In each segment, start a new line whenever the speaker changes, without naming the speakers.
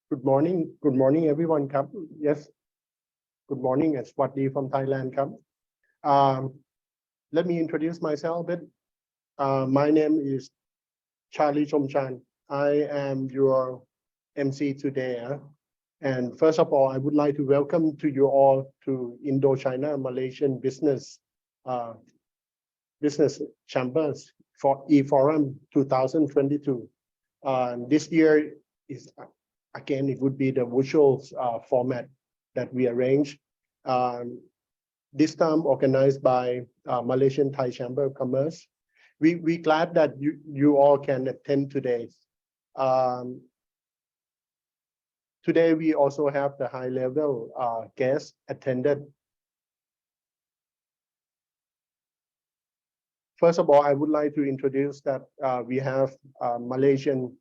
Good morning everyone ครับ Yes, good morning and สวัสดี from Thailand ครับ Let me introduce myself a bit. My name is Charlie Chomchan. I am your MC today. And first of all, I would like to welcome to you all to Indochina Malaysian Business Chambers for E-Forum 2022. This year is again, it would be the virtual format that we arranged. This time organized by Malaysian Thai Chamber of Commerce. We glad that you all can attend today. Today we also have the high level guests attended. First of all, I would like to introduce that we have Malaysian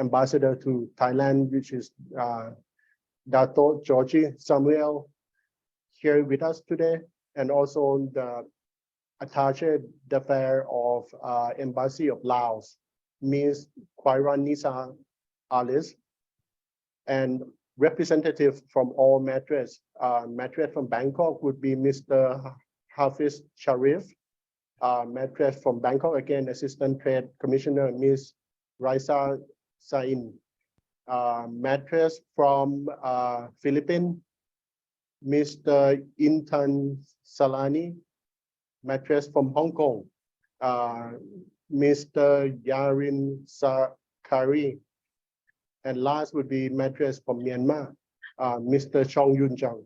ambassador to Thailand, which is Dato' Georgie Samuel, here with us today, and also the attaché d'affaires of Embassy of Laos, Ms. Kwairan Nisa Alice, and representative from all matters from Bangkok would be Mr. Hafiz Sharif, matters from Bangkok, again, Assistant Trade Commissioner, Ms. Raisa Sain, matters from Philippines, Mr. Intan Salani, matters from Hong Kong, Mr. Yarin Sakari, and last would be matters from Myanmar, Mr. Chong Yun Chang.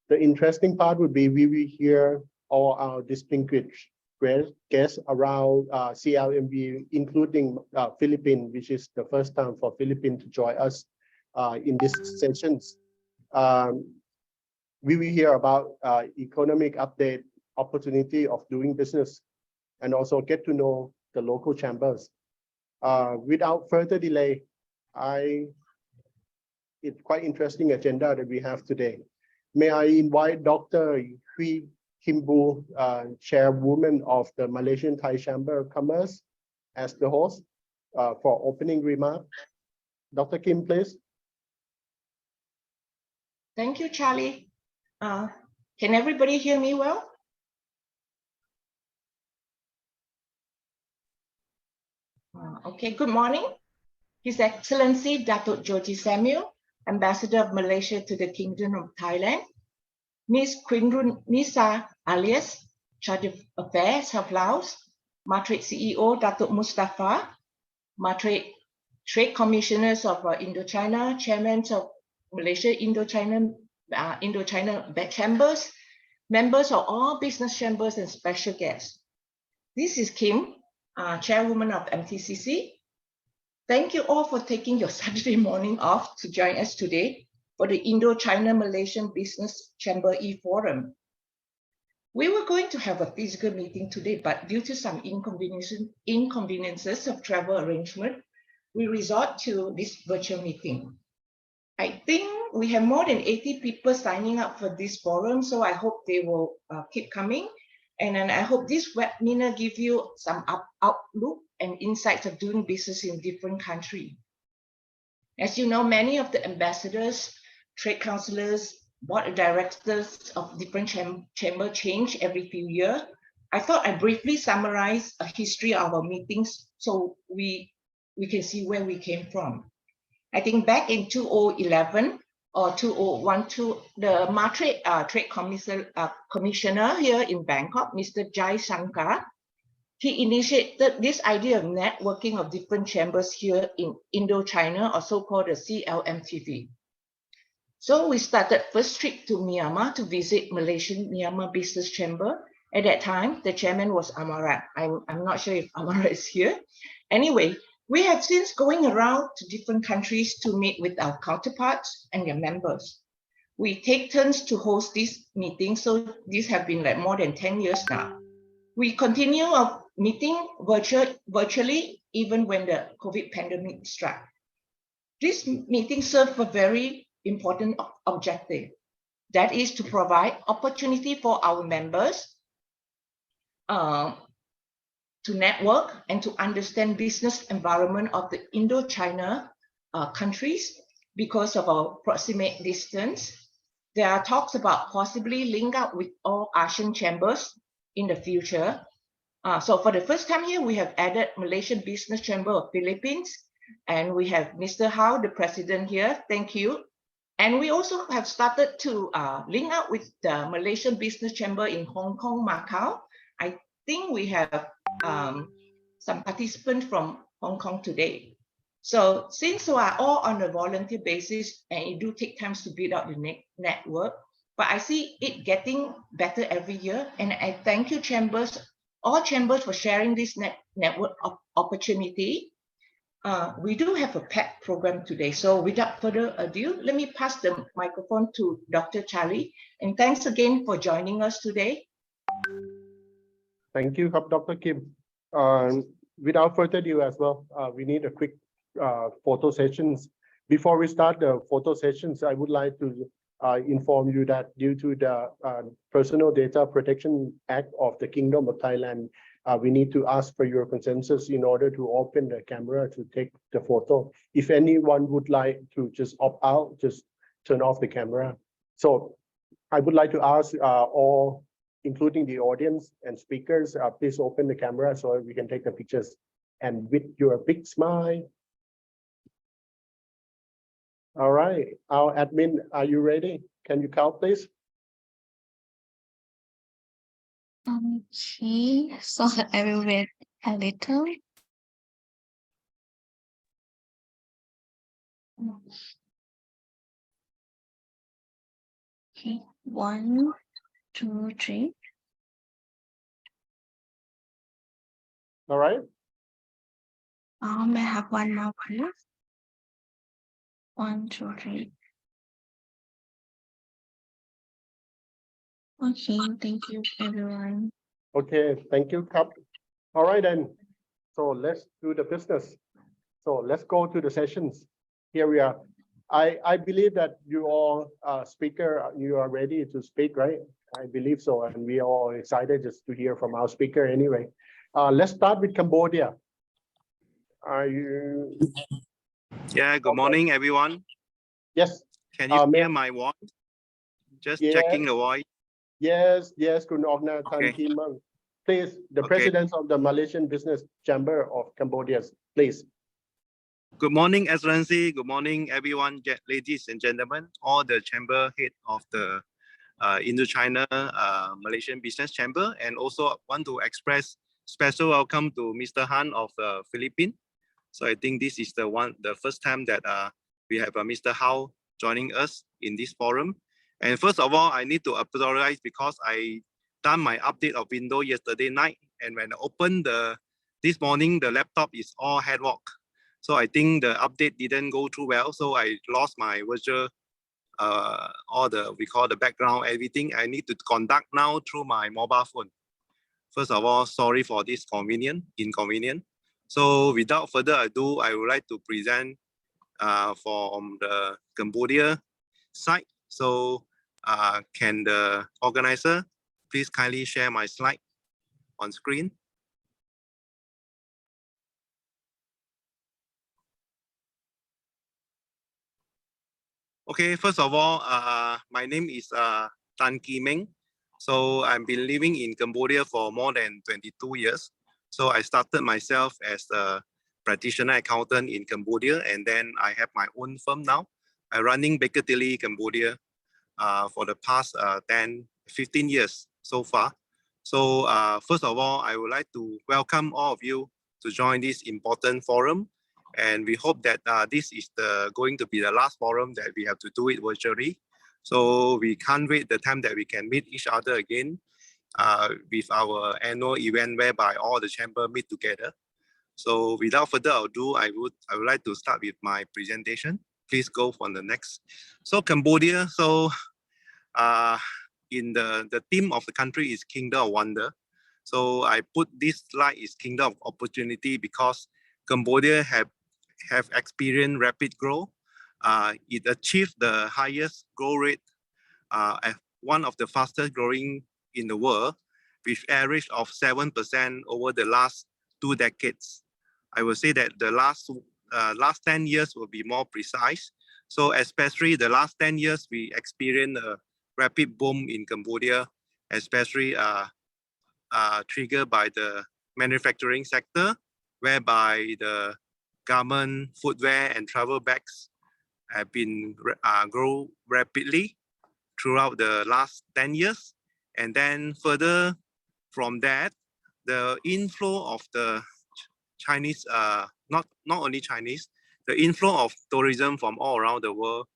The interesting part would be we will hear all our distinguished guests around CLMV, including Philippines, which is the first time for Philippines to join us in these sessions. We will hear about economic update, opportunity of doing business, and also get to know the local chambers. Without further delay, it's quite interesting agenda that we have today. May I invite Dr. Hui Kimbu, chairwoman of the Malaysian Thai Chamber of Commerce, as the host for opening remarks. Dr. Kim, please.
Thank you, Charlie. Can everybody hear me well? Okay, good morning. His Excellency Dato' Georgie Samuel, Ambassador of Malaysia to the Kingdom of Thailand, Ms. Kwairan Nisa Alias, Charge of Affairs of Laos, Matrade CEO Dato' Mustafa, Matrade Trade Commissioners of Indochina, Chairmen of Malaysia Indochina Chambers, members of all business chambers and special guests. This is Kim, Chairwoman of MTCC. Thank you all for taking your Saturday morning off to join us today for the Indochina Malaysian Business Chamber E-Forum. We were going to have a physical meeting today, but due to some inconveniences of travel arrangement, we resort to this virtual meeting. I think we have more than 80 people signing up for this forum, so I hope they will keep coming. And then I hope this webinar gives you some outlook and insights of doing business in different countries. As you know, many of the ambassadors, trade counselors, board of directors of different chambers change every few years. I thought I'd briefly summarize a history of our meetings so we can see where we came from. I think back in 2011 or 2012, the Matrade Trade Commissioner here in Bangkok, Mr. Jai Shankar, he initiated this idea of networking of different chambers here in Indochina, or so-called the CLMTV. So we started first trip to Myanmar to visit Malaysian Myanmar Business Chamber. At that time, the chairman was Amarat. I'm not sure if Amarat is here. Anyway, we have since going around to different countries to meet with our counterparts and their members. We take turns to host these meetings, so these have been like more than 10 years now. We continue our meeting virtually even when the COVID pandemic struck. This meeting served a very important objective. That is to provide opportunity for our members to network and to understand business environment of the Indochina countries because of our proximate distance. There are talks about possibly link up with all ASEAN chambers in the future. So for the first time here, we have added Malaysian Business Chamber of Philippines, and we have Mr. Hao, the president here. Thank you. And we also have started to link up with the Malaysian Business Chamber in Hong Kong, Macau. I think we have some participants from Hong Kong today. So since we are all on a volunteer basis, and it do take time to build up the network, but I see it getting better every year. And I thank you, chambers, all chambers, for sharing this network opportunity. We do have a packed program today. So without further ado, let me pass the microphone to Dr. Charlie. And thanks again for joining us today.
Thank you, Dr. Kim. Without further ado as well, we need a quick photo sessions. Before we start the photo sessions, I would like to inform you that due to the Personal Data Protection Act of the Kingdom of Thailand, we need to ask for your consensus in order to open the camera to take the photo. If anyone would like to just opt out, just turn off the camera. So I would like to ask all, including the audience and speakers, please open the camera so we can take the pictures. And with your big smile. All right, our admin, are you ready? Can you count, please?
Okay, so I will wait a little. Okay, 1, 2, 3.
All right.
I have one more, please. 1, 2, 3. Okay, thank you, everyone.
Okay, thank you, Kap. All right, then. So let's do the business. So let's go to the sessions. Here we are. I believe that you all speaker, you are ready to speak, right? I believe so, and we are all excited just to hear from our speaker anyway. Let's start with Cambodia. Are you?
Yeah, good morning, everyone.
Yes.
Can you hear my voice? Just checking the voice.
Yes, Kun Ogna Tan
Okay.
Kim Mang. Please, the
Okay.
president of the Malaysian Business Chamber of Cambodia, please.
Good morning, Excellency. Good morning, everyone, ladies and gentlemen, all the chamber head of the Indochina Malaysian Business Chamber, and also want to express special welcome to Mr. Han of the Philippines. So I think this is the first time that we have Mr. Hao joining us in this forum. And first of all, I need to apologize because I done my update of Windows yesterday night, and when I opened this morning, the laptop is all headlock. So I think the update didn't go through well. So I lost my virtual, all we call the background, everything. I need to conduct now through my mobile phone. First of all, sorry for this inconvenience. So without further ado, I would like to present from the Cambodia side. So can the organizer please kindly share my slide on screen? Okay, first of all, my name is Tan Ki Meng. So I've been living in Cambodia for more than 22 years. So I started myself as a practitioner accountant in Cambodia, and then I have my own firm now. I'm running Baker Tilly Cambodia for the past 15 years so far. So first of all, I would like to welcome all of you to join this important forum. And we hope that this is going to be the last forum that we have to do it virtually. So we can't wait the time that we can meet each other again with our annual event whereby all the chamber meet together. So without further ado, I would like to start with my presentation. Please go on the next. So Cambodia, in the theme of the country is Kingdom of Wonder. So I put this slide is Kingdom of Opportunity because Cambodia have experienced rapid growth. It achieved the highest growth rate, one of the fastest growing in the world, with average of 7% over the last 2 decades. I would say that the last 10 years will be more precise. So especially the last 10 years, we experienced a rapid boom in Cambodia, especially triggered by the manufacturing sector, whereby the garment, footwear, and travel bags have been grow rapidly throughout the last 10 years. And then further from that, the inflow of the Chinese, not only Chinese, the inflow of tourism from all around the world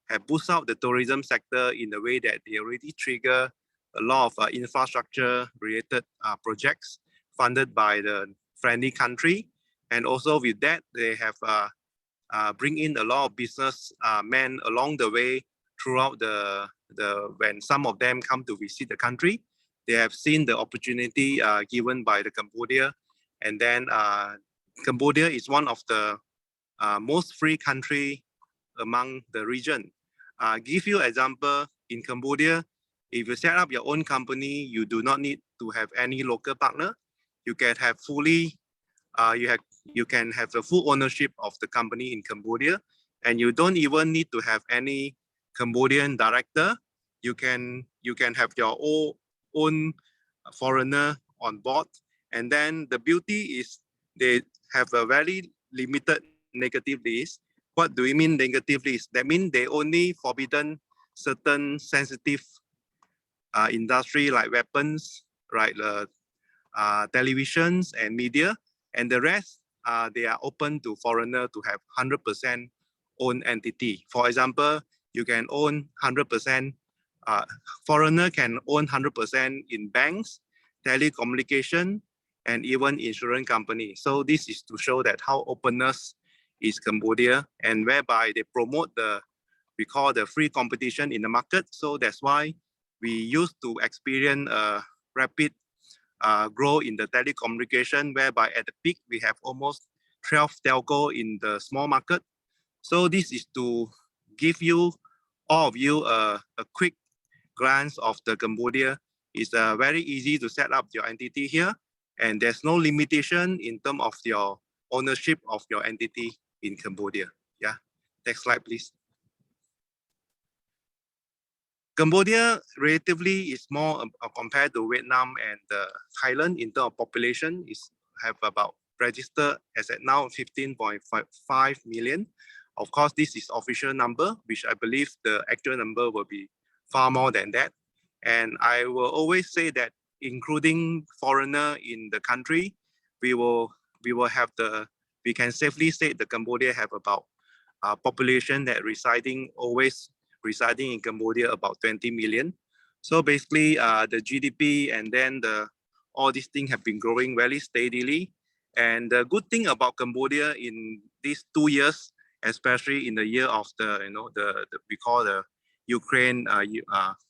have boosted up the tourism sector in a way that they already trigger a lot of infrastructure related projects funded by the friendly country. And also with that, they have bring in a lot of business men along the way throughout when some of them come to visit the country. They have seen the opportunity given by the Cambodia. And then Cambodia is one of the most free country among the region. Give you example, in Cambodia, if you set up your own company, you do not need to have any local partner. You can have fully, you can have the full ownership of the company in Cambodia, and you don't even need to have any Cambodian director. You can have your own foreigner on board. And then the beauty is they have a very limited negative list. What do we mean negative list? That means they only forbidden certain sensitive industry like weapons, right? Televisions and media, and the rest they are open to foreigner to have 100% own entity. For example, you can own 100%. Foreigner can own 100% in banks, telecommunication, and even insurance company. So this is to show that how openness is Cambodia, and whereby they promote we call the free competition in the market. So that's why we used to experience a rapid growth in the telecommunication, whereby at the peak we have almost 12 telco in the small market. So this is to give you all of you a quick glance of the Cambodia. It's very easy to set up your entity here, and there's no limitation in terms of your ownership of your entity in Cambodia. Yeah, next slide, please. Cambodia relatively is more compared to Vietnam and Thailand in terms of population is have about registered as at now 15.5 million. Of course, this is official number, which I believe the actual number will be far more than that. And I will always say that including foreigner in the country, we can safely say the Cambodia have about population that always residing in Cambodia about 20 million. So basically the GDP and then all these things have been growing very steadily. And the good thing about Cambodia in these 2 years, especially in the year of we call the Ukraine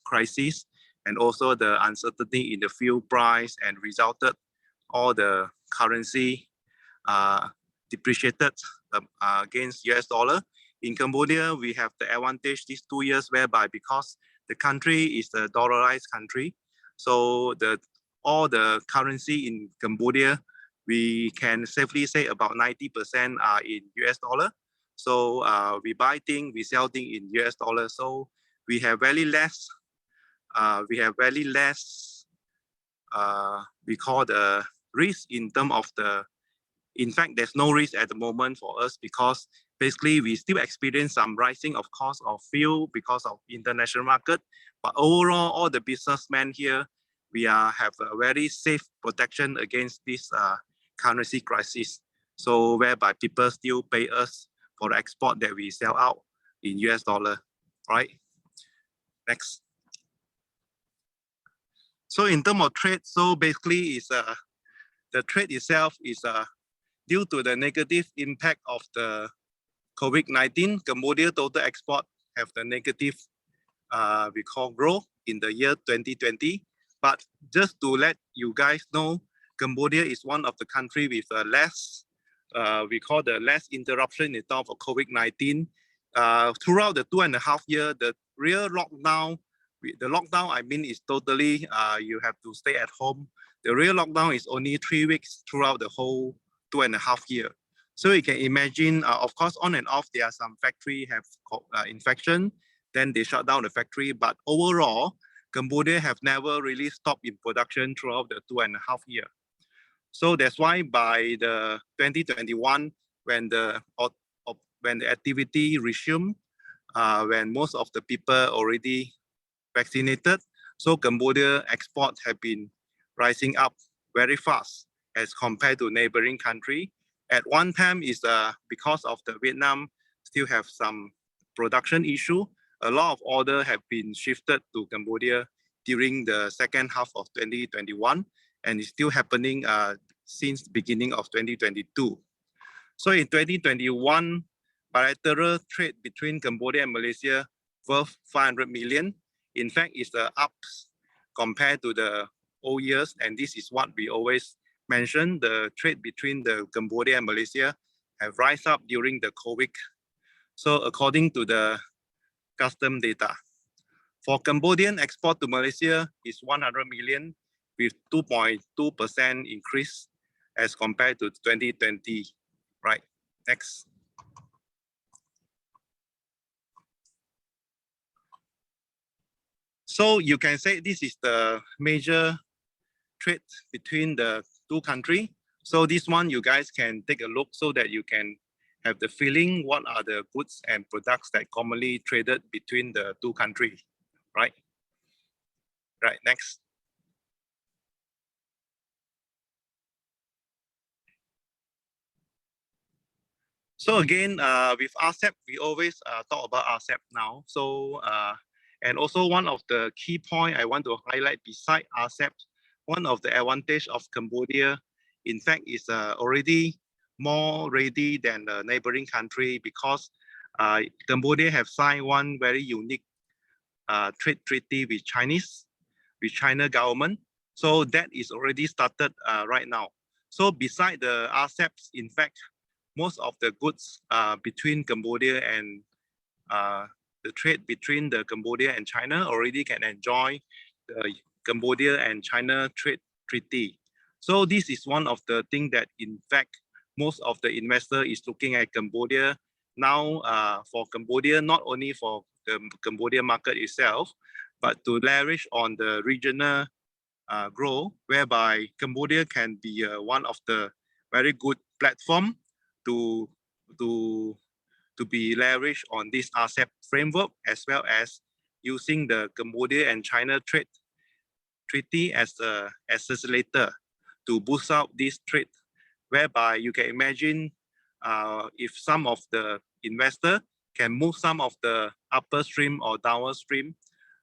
crisis, and also the uncertainty in the fuel price, and resulted all the currency depreciated against US dollar. In Cambodia, we have the advantage these 2 years, whereby because the country is a dollarized country, so all the currency in Cambodia, we can safely say about 90% are in US dollar. So we buy things, we sell things in US dollar. So we have very less. We call the risk in terms of in fact, there's no risk at the moment for us, because basically we still experience some rising of cost of fuel because of international market. But overall, all the businessmen here, we have a very safe protection against this currency crisis. So whereby people still pay us for the export that we sell out in US dollar, right? Next. So in terms of trade, so basically is the trade itself is due to the negative impact of the COVID-19, Cambodia total export have the negative we call growth in the year 2020. But just to let you guys know, Cambodia is one of the country with less we call the less interruption in terms of COVID-19. Throughout the 2.5 years, the real lockdown, I mean is totally you have to stay at home The real lockdown is only 3 weeks throughout the whole 2.5 years. So you can imagine, of course, on and off, there are some factory have infection, then they shut down the factory. But overall, Cambodia have never really stopped in production throughout the 2.5 years. So that's why by the 2021, when the activity resumed, when most of the people already vaccinated, so Cambodia exports have been rising up very fast as compared to neighboring country. At one time is because of the Vietnam still have some production issue. A lot of order have been shifted to Cambodia during the second half of 2021, and it's still happening since the beginning of 2022. So in 2021, bilateral trade between Cambodia and Malaysia worth 500 million. In fact, it's up compared to the old years, and this is what we always mention. The trade between the Cambodia and Malaysia have rise up during the COVID. So according to the custom data, for Cambodian export to Malaysia is 100 million with 2.2% increase as compared to 2020. Right, next. So you can say this is the major trade between the two countries. So this one you guys can take a look so that you can have the feeling what are the goods and products that commonly traded between the two countries, right? Right, next. So again, with RCEP, we always talk about RCEP now. So, and also one of the key point I want to highlight beside RCEP, one of the advantage of Cambodia, in fact, is already more ready than the neighboring country because Cambodia have signed one very unique trade treaty with China government. So that is already started right now. So beside the RCEPs, in fact, most of the goods between Cambodia and the trade between the Cambodia and China already can enjoy the Cambodia and China trade treaty. So this is one of the things that in fact, most of the investor is looking at Cambodia now for Cambodia, not only for the Cambodia market itself, but to leverage on the regional growth, whereby Cambodia can be one of the very good platform to be leveraged on this RCEP framework, as well as using the Cambodia and China trade treaty as a accelerator to boost up this trade, whereby you can imagine if some of the investor can move some of the upstream or downstream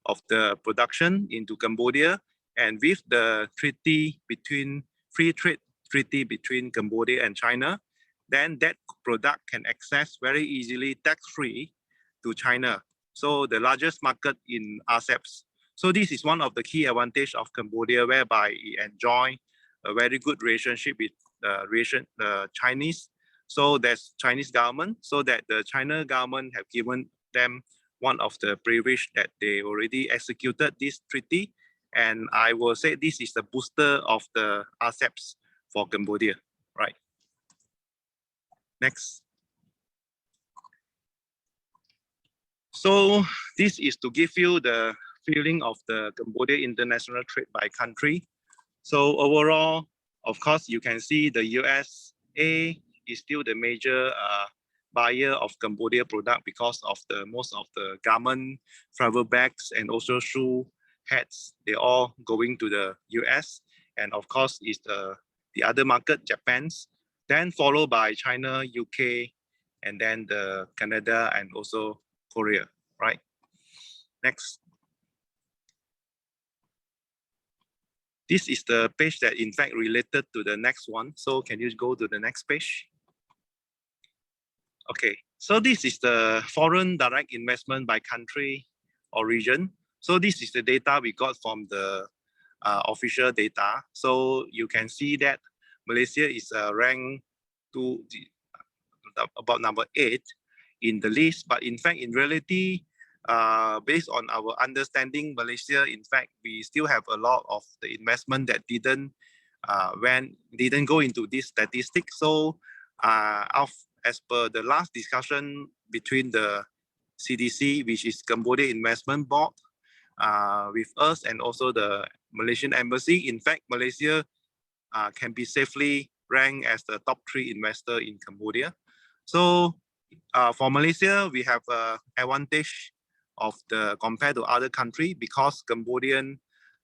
of the production into Cambodia, and with the treaty between free trade treaty between Cambodia and China, then that product can access very easily tax-free to China. So the largest market in RCEPs. So this is one of the key advantage of Cambodia, whereby it enjoy a very good relationship with the Chinese. So there's Chinese government, so that the China government have given them one of the privilege that they already executed this treaty. And I will say this is the booster of the RCEPs for Cambodia, right? Next. So this is to give you the feeling of the Cambodia international trade by country. So overall, of course, you can see the USA is still the major buyer of Cambodia product because of the most of the garment, travel bags, and also shoe hats. They're all going to the US, and of course, is the other market, Japan's. Then followed by China, UK, and then the Canada and also Korea, right? Next. This is the page that in fact related to the next one. So can you go to the next page? Okay, so this is the foreign direct investment by country or region. So this is the data we got from the official data. So you can see that Malaysia is ranked about number 8 in the list, but in fact, in reality, based on our understanding, Malaysia, in fact, we still have a lot of the investment that didn't go into this statistic. So as per the last discussion between the CDC, which is Cambodia Investment Board, with us and also the Malaysian Embassy, in fact, Malaysia can be safely ranked as the top 3 investor in Cambodia. So for Malaysia, we have an advantage of compared to other countries because Cambodian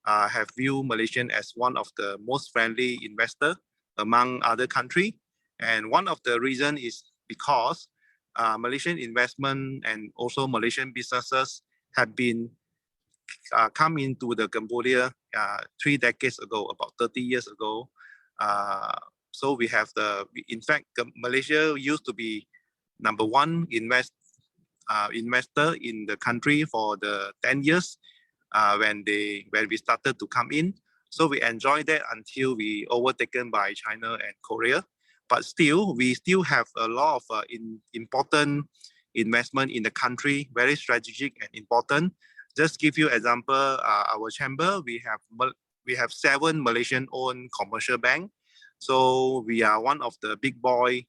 have viewed Malaysian as one of the most friendly investor among other countries. And one of the reason is because Malaysian investment and also Malaysian businesses have been come into the Cambodia 3 decades ago, about 30 years ago. So we have in fact, Malaysia used to be number 1 investor in the country for the 10 years when we started to come in. So we enjoyed that until we overtaken by China and Korea. But still, we still have a lot of important investment in the country, very strategic and important. Just give you example, our chamber, we have 7 Malaysian-owned commercial bank. So we are one of the big boy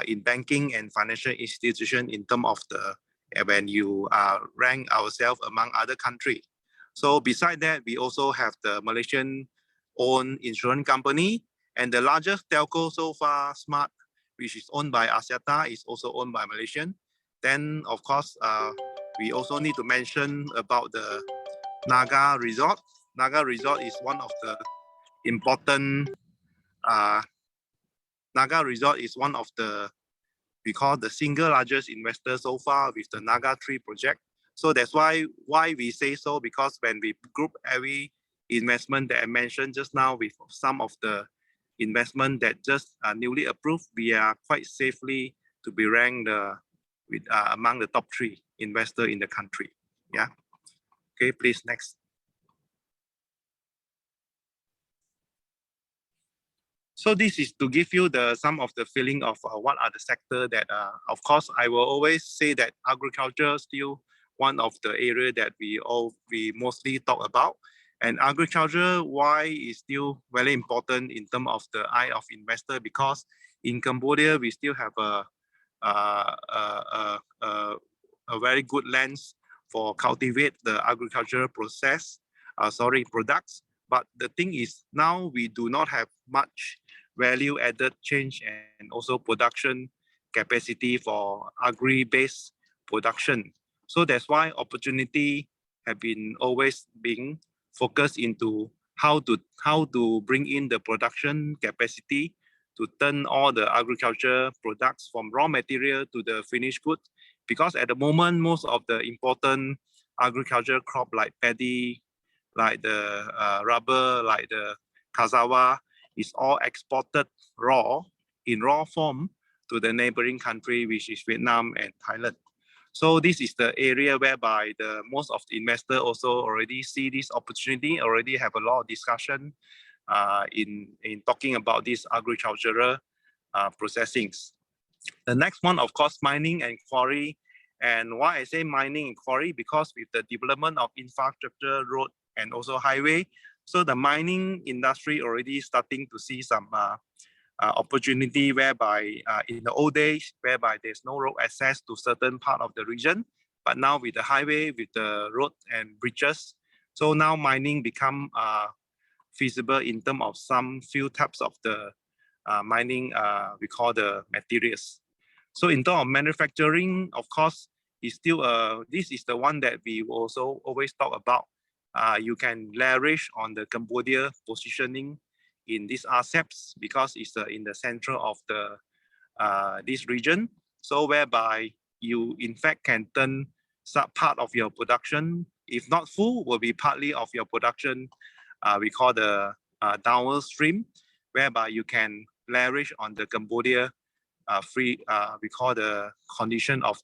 in banking and financial institution in terms of when you rank ourselves among other countries. So beside that, we also have the Malaysian-owned insurance company, and the largest telco so far, Smart, which is owned by Axiata, is also owned by Malaysian. Then, of course, we also need to mention about the Naga Resort. Naga Resort is one of the important. Naga Resort is one of we call the single largest investor so far with the Naga 3 project. So that's why we say so, because when we group every investment that I mentioned just now with some of the investment that just newly approved, we are quite safely to be ranked among the top 3 investor in the country. Yeah. Okay, please next. So this is to give you some of the feeling of what are the sector that, of course, I will always say that agriculture is still one of the area that we mostly talk about. And agriculture, why is still very important in terms of the eye of investor, because in Cambodia, we still have a very good lands for cultivate the agricultural products. But the thing is, now we do not have much value added change and also production capacity for agri-based production. So that's why opportunity have been always being focused into how to bring in the production capacity to turn all the agriculture products from raw material to the finished good. Because at the moment, most of the important agriculture crop like paddy, like the rubber, like the cassava, is all exported in raw form to the neighboring country, which is Vietnam and Thailand. So this is the area whereby most of the investors also already see this opportunity, already have a lot of discussion in talking about this agricultural processings. The next one, of course, mining and quarry. And why I say mining and quarry, because with the development of infrastructure, road, and also highway, so the mining industry already starting to see some opportunity whereby in the old days, whereby there's no road access to certain part of the region, but now with the highway, with the road and bridges, so now mining become feasible in terms of some few types of the mining we call the materials. So in terms of manufacturing, of course, is still this is the one that we also always talk about. You can leverage on the Cambodia positioning in these assets because it's in the center of this region. So whereby you in fact can turn some part of your production, if not full, will be partly of your production. We call the downstream, whereby you can leverage on the Cambodia we call the condition of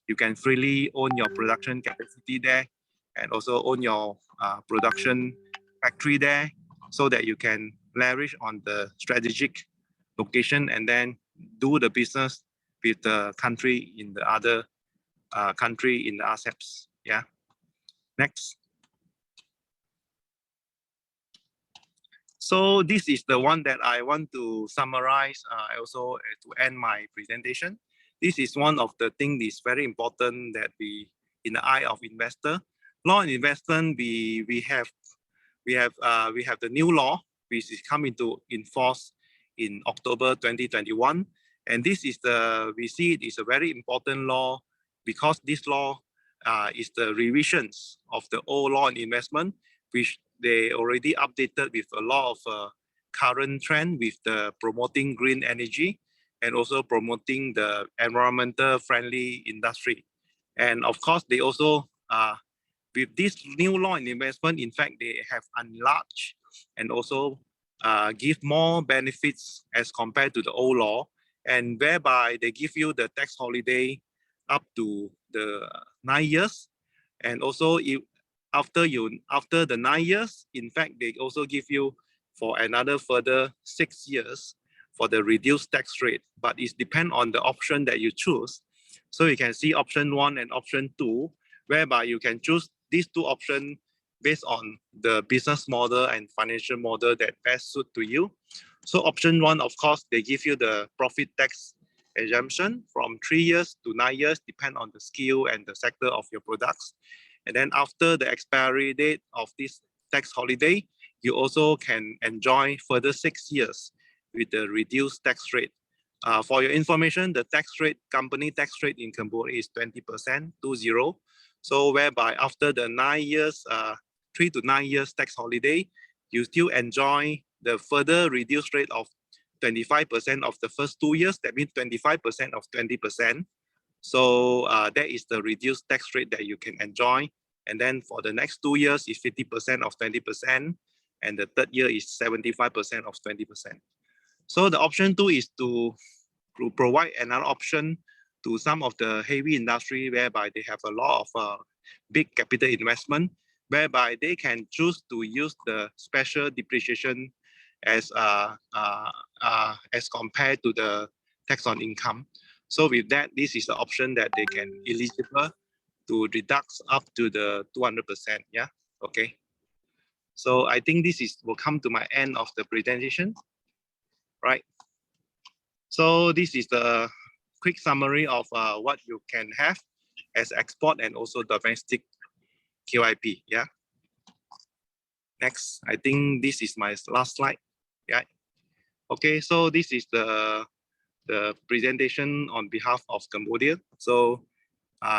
you can freely own your production capacity there and also own your production factory there, so that you can leverage on the strategic location and then do the business with the country in the other country in the assets. Yeah. Next. So this is the one that I want to summarize. Also to end my presentation. This is one of the things is very important that we, in the eye of investor, law and investment. We have the new law which is coming to enforce in October 2021, and this is we see it is a very important law because this law is the revisions of the old law and investment, which they already updated with a lot of current trend with the promoting green energy and also promoting the environmental friendly industry. And of course, they also, with this new law and investment, in fact, they have enlarged and also give more benefits as compared to the old law, and whereby they give you the tax holiday up to the 9 years. And also after the 9 years, in fact, they also give you for another further 6 years for the reduced tax rate, but it depends on the option that you choose. So you can see option 1 and option 2, whereby you can choose these two options based on the business model and financial model that best suit to you. So option 1, of course, they give you the profit tax exemption from 3 years to 9 years, depend on the skill and the sector of your products. And then after the expiry date of this tax holiday, you also can enjoy further 6 years with the reduced tax rate. For your information, the tax rate, company tax rate in Cambodia is 20%, 20. So whereby after the 9 years, 3 to 9 years tax holiday, you still enjoy the further reduced rate of 25% of the first 2 years. That means 25% of 20%. So that is the reduced tax rate that you can enjoy. And then for the next 2 years is 50% of 20%. And the third year is 75% of 20%. So the option 2 is to provide another option to some of the heavy industry whereby they have a lot of big capital investment, whereby they can choose to use the special depreciation as compared to the tax on income. So with that, this is the option that they can eligible to deduct up to the 200%. Yeah, okay. So I think this will come to my end of the presentation, right? So this is the quick summary of what you can have as export and also domestic QIP. Yeah. Next, I think this is my last slide. Yeah. Okay, so this is the presentation on behalf of Cambodia. So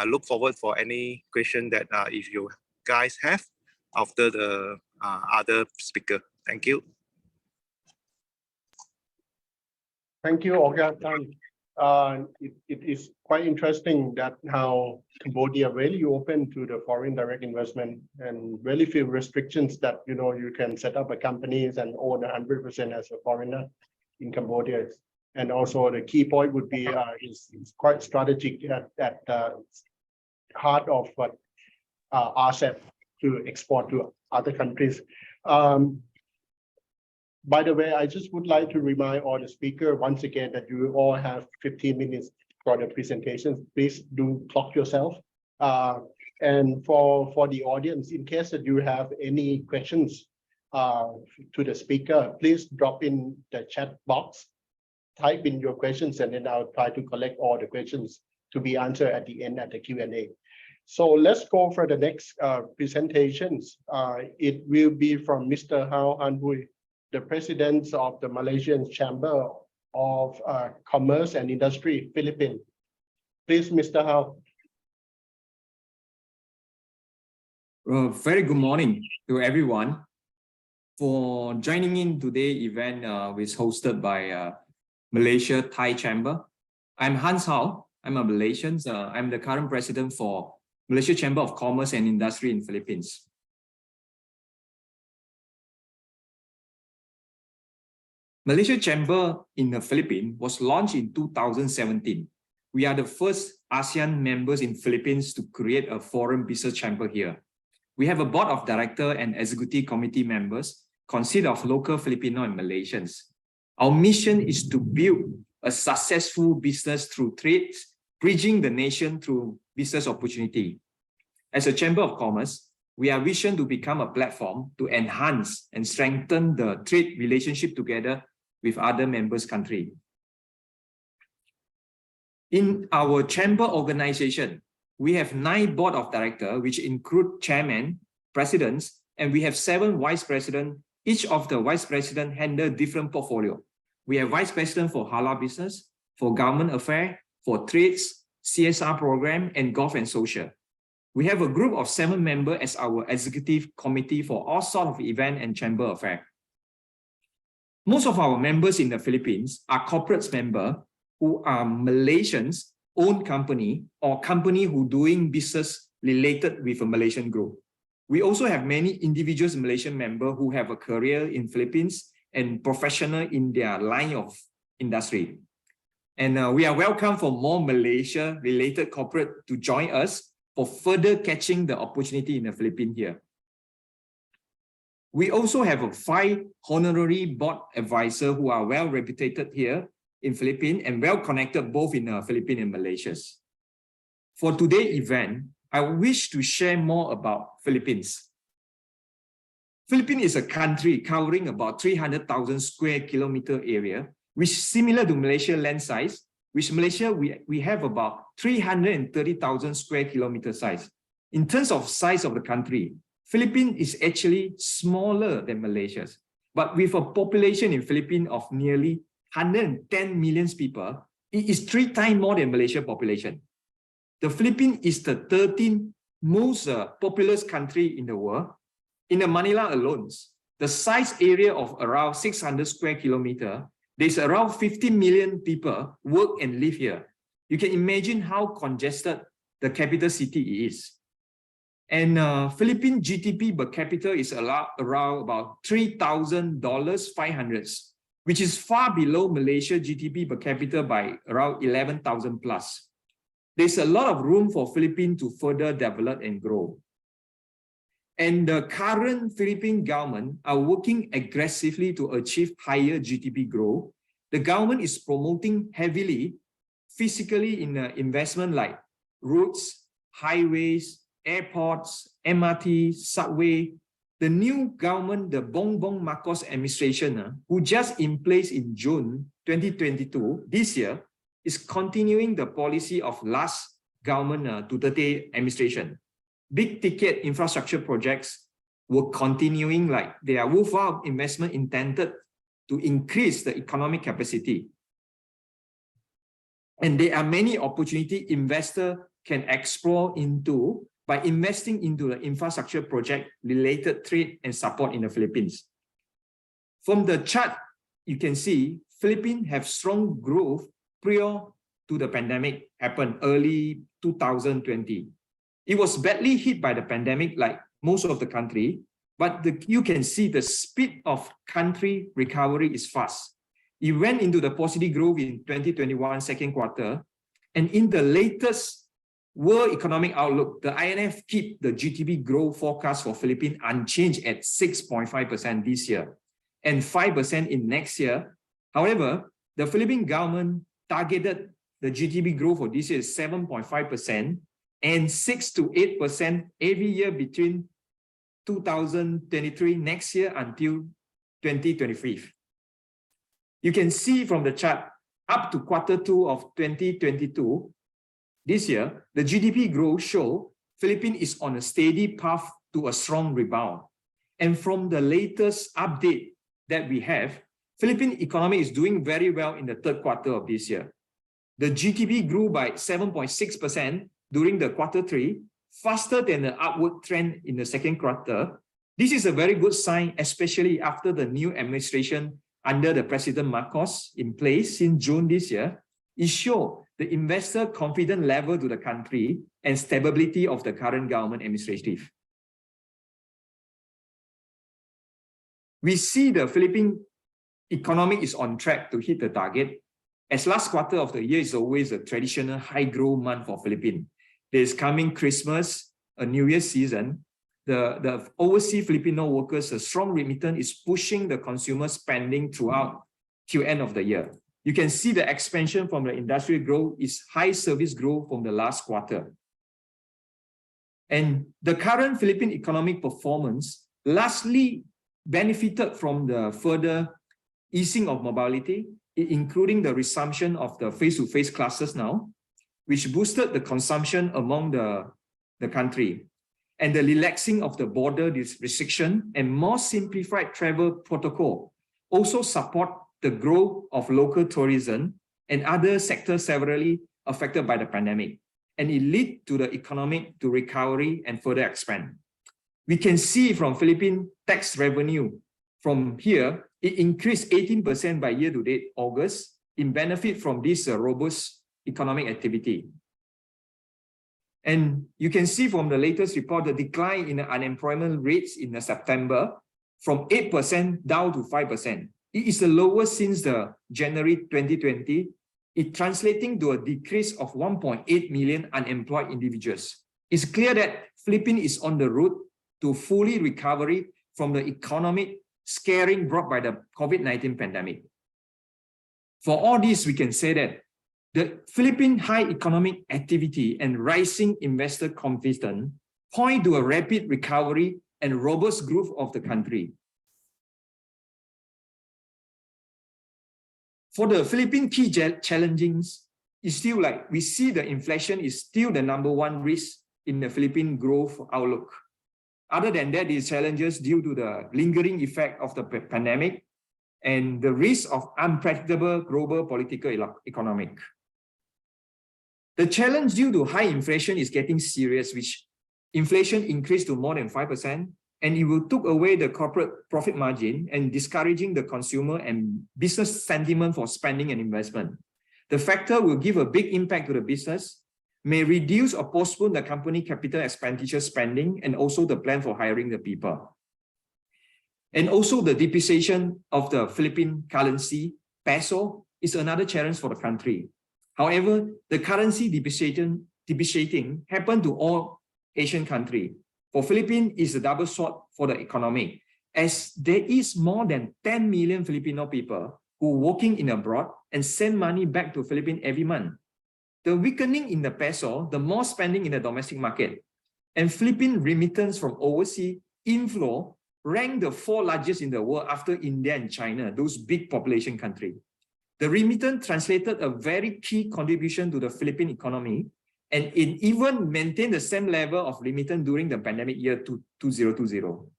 look forward for any question that if you guys have after the other speaker. Thank you.
Thank you, Olga. It is quite interesting that how Cambodia really open to the foreign direct investment and really few restrictions that you can set up a companies and own 100% as a foreigner in Cambodia. And also the key point would be is quite strategic at the heart of what RCEP to export to other countries. By the way, I just would like to remind all the speakers once again that you all have 15 minutes for the presentation. Please do clock yourself. And for the audience, in case that you have any questions to the speaker, please drop in the chat box, type in your questions, and then I'll try to collect all the questions to be answered at the end at the Q&A. So let's go for the next presentations. It will be from Mr. Hao Han Hui, the president of the Malaysian Chamber of Commerce and Industry, Philippines. Please, Mr. Hao.
Very good morning to everyone for joining in today's event, which is hosted by Malaysia Thai Chamber. I'm Hans Hao. I'm a Malaysian. I'm the current president for Malaysia Chamber of Commerce and Industry in Philippines. Malaysia Chamber in the Philippines was launched in 2017. We are the first ASEAN members in Philippines to create a foreign business chamber here. We have a board of director and executive committee members consist of local Filipino and Malaysians. Our mission is to build a successful business through trade, bridging the nation through business opportunity. As a Chamber of Commerce, we are vision to become a platform to enhance and strengthen the trade relationship together with other members' countries. In our chamber organization, we have 9 board of directors, which include chairman, presidents, and we have 7 vice presidents. Each of the vice presidents handle different portfolio. We have vice president for halal business, for government affairs, for trades, CSR program, and golf and social. We have a group of 7 members as our executive committee for all sorts of event and chamber affairs. Most of our members in the Philippines are corporate members who are Malaysians owned company or company who doing business related with a Malaysian group. We also have many individuals Malaysian members who have a career in Philippines and professional in their line of industry. And we are welcome for more Malaysia related corporate to join us for further catching the opportunity in the Philippines here. We also have 5 honorary board advisors who are well reputed here in Philippines and well connected both in the Philippines and Malaysia. For today's event, I wish to share more about Philippines. Philippines is a country covering about 300,000 square kilometer area, which is similar to Malaysia land size, which Malaysia, we have about 330,000 square kilometer size. In terms of size of the country, Philippines is actually smaller than Malaysia. But with a population in Philippines of nearly 110 million people, it is 3 times more than Malaysia population. The Philippines is the 13th most populous country in the world. In the Manila alone, the size area of around 600 square kilometer, there's around 50 million people work and live here. You can imagine how congested the capital city is. And Philippine GDP per capita is around about $3,500, which is far below Malaysia GDP per capita by around 11,000 plus. There's a lot of room for Philippines to further develop and grow. And the current Philippine government are working aggressively to achieve higher GDP growth. The government is promoting heavily physically in investment like roads, highways, airports, MRT, subway. The new government, the Bongbong Marcos administration, who just in place in June 2022, this year, is continuing the policy of last government Duterte administration. Big ticket infrastructure projects were continuing, like they are worthwhile investment intended to increase the economic capacity. And there are many opportunities investors can explore into by investing into the infrastructure project related trade and support in the Philippines. From the chart, you can see Philippines have strong growth prior to the pandemic happened early 2020. It was badly hit by the pandemic like most of the country, but you can see the speed of country recovery is fast. It went into the positive growth in 2021 second quarter, and in the latest World Economic Outlook, the IMF keep the GDP growth forecast for Philippines unchanged at 6.5% this year and 5% in next year. However, the Philippine government targeted the GDP growth for this year is 7.5% and 6 to 8% every year between 2023 next year until 2023. You can see from the chart up to quarter 2 of 2022, this year, the GDP growth show Philippines is on a steady path to a strong rebound. And from the latest update that we have, Philippine economy is doing very well in the third quarter of this year. The GDP grew by 7.6% during the quarter 3, faster than the upward trend in the second quarter. This is a very good sign, especially after the new administration under the President Marcos in place since June this year. It shows the investor confidence level to the country and stability of the current government administrative. We see the Philippine economy is on track to hit the target, as last quarter of the year is always a traditional high growth month for Philippines. There's coming Christmas, a New Year season. The overseas Filipino workers, a strong remittance is pushing the consumer spending throughout till end of the year. You can see the expansion from the industrial growth is high service growth from the last quarter. And the current Philippine economic performance largely benefited from the further easing of mobility, including the resumption of the face-to-face classes now, which boosted the consumption among the country. And the relaxing of the border restriction and more simplified travel protocol also support the growth of local tourism and other sectors severely affected by the pandemic. And it lead to the economic to recovery and further expand. We can see from Philippine tax revenue from here, it increased 18% by year-to-date August in benefit from this robust economic activity. And you can see from the latest report, the decline in the unemployment rates in September from 8% down to 5%. It is the lowest since the January 2020. It translating to a decrease of 1.8 million unemployed individuals. It's clear that Philippines is on the road to fully recovery from the economic scaring brought by the COVID-19 pandemic. For all this, we can say that the Philippine high economic activity and rising investor confidence point to a rapid recovery and robust growth of the country. For the Philippine key challenges, is still like we see the inflation is still the #1 risk in the Philippine growth outlook. Other than that, these challenges due to the lingering effect of the pandemic and the risk of unpredictable global political economic. The challenge due to high inflation is getting serious, which inflation increased to more than 5%, and it will take away the corporate profit margin and discouraging the consumer and business sentiment for spending and investment. The factor will give a big impact to the business, may reduce or postpone the company capital expenditure spending, and also the plan for hiring the people. And also the depreciation of the Philippine currency, peso, is another challenge for the country. However, the currency depreciating happened to all Asian countries. For Philippines, is a double sword for the economy, as there is more than 10 million Filipino people who are working in abroad and send money back to Philippines every month. The weakening in the peso, the more spending in the domestic market, and Philippine remittance from overseas inflow rank the 4 largest in the world after India and China, those big population countries. The remittance translated a very key contribution to the Philippine economy, and it even maintained the same level of remittance during the pandemic year 2020.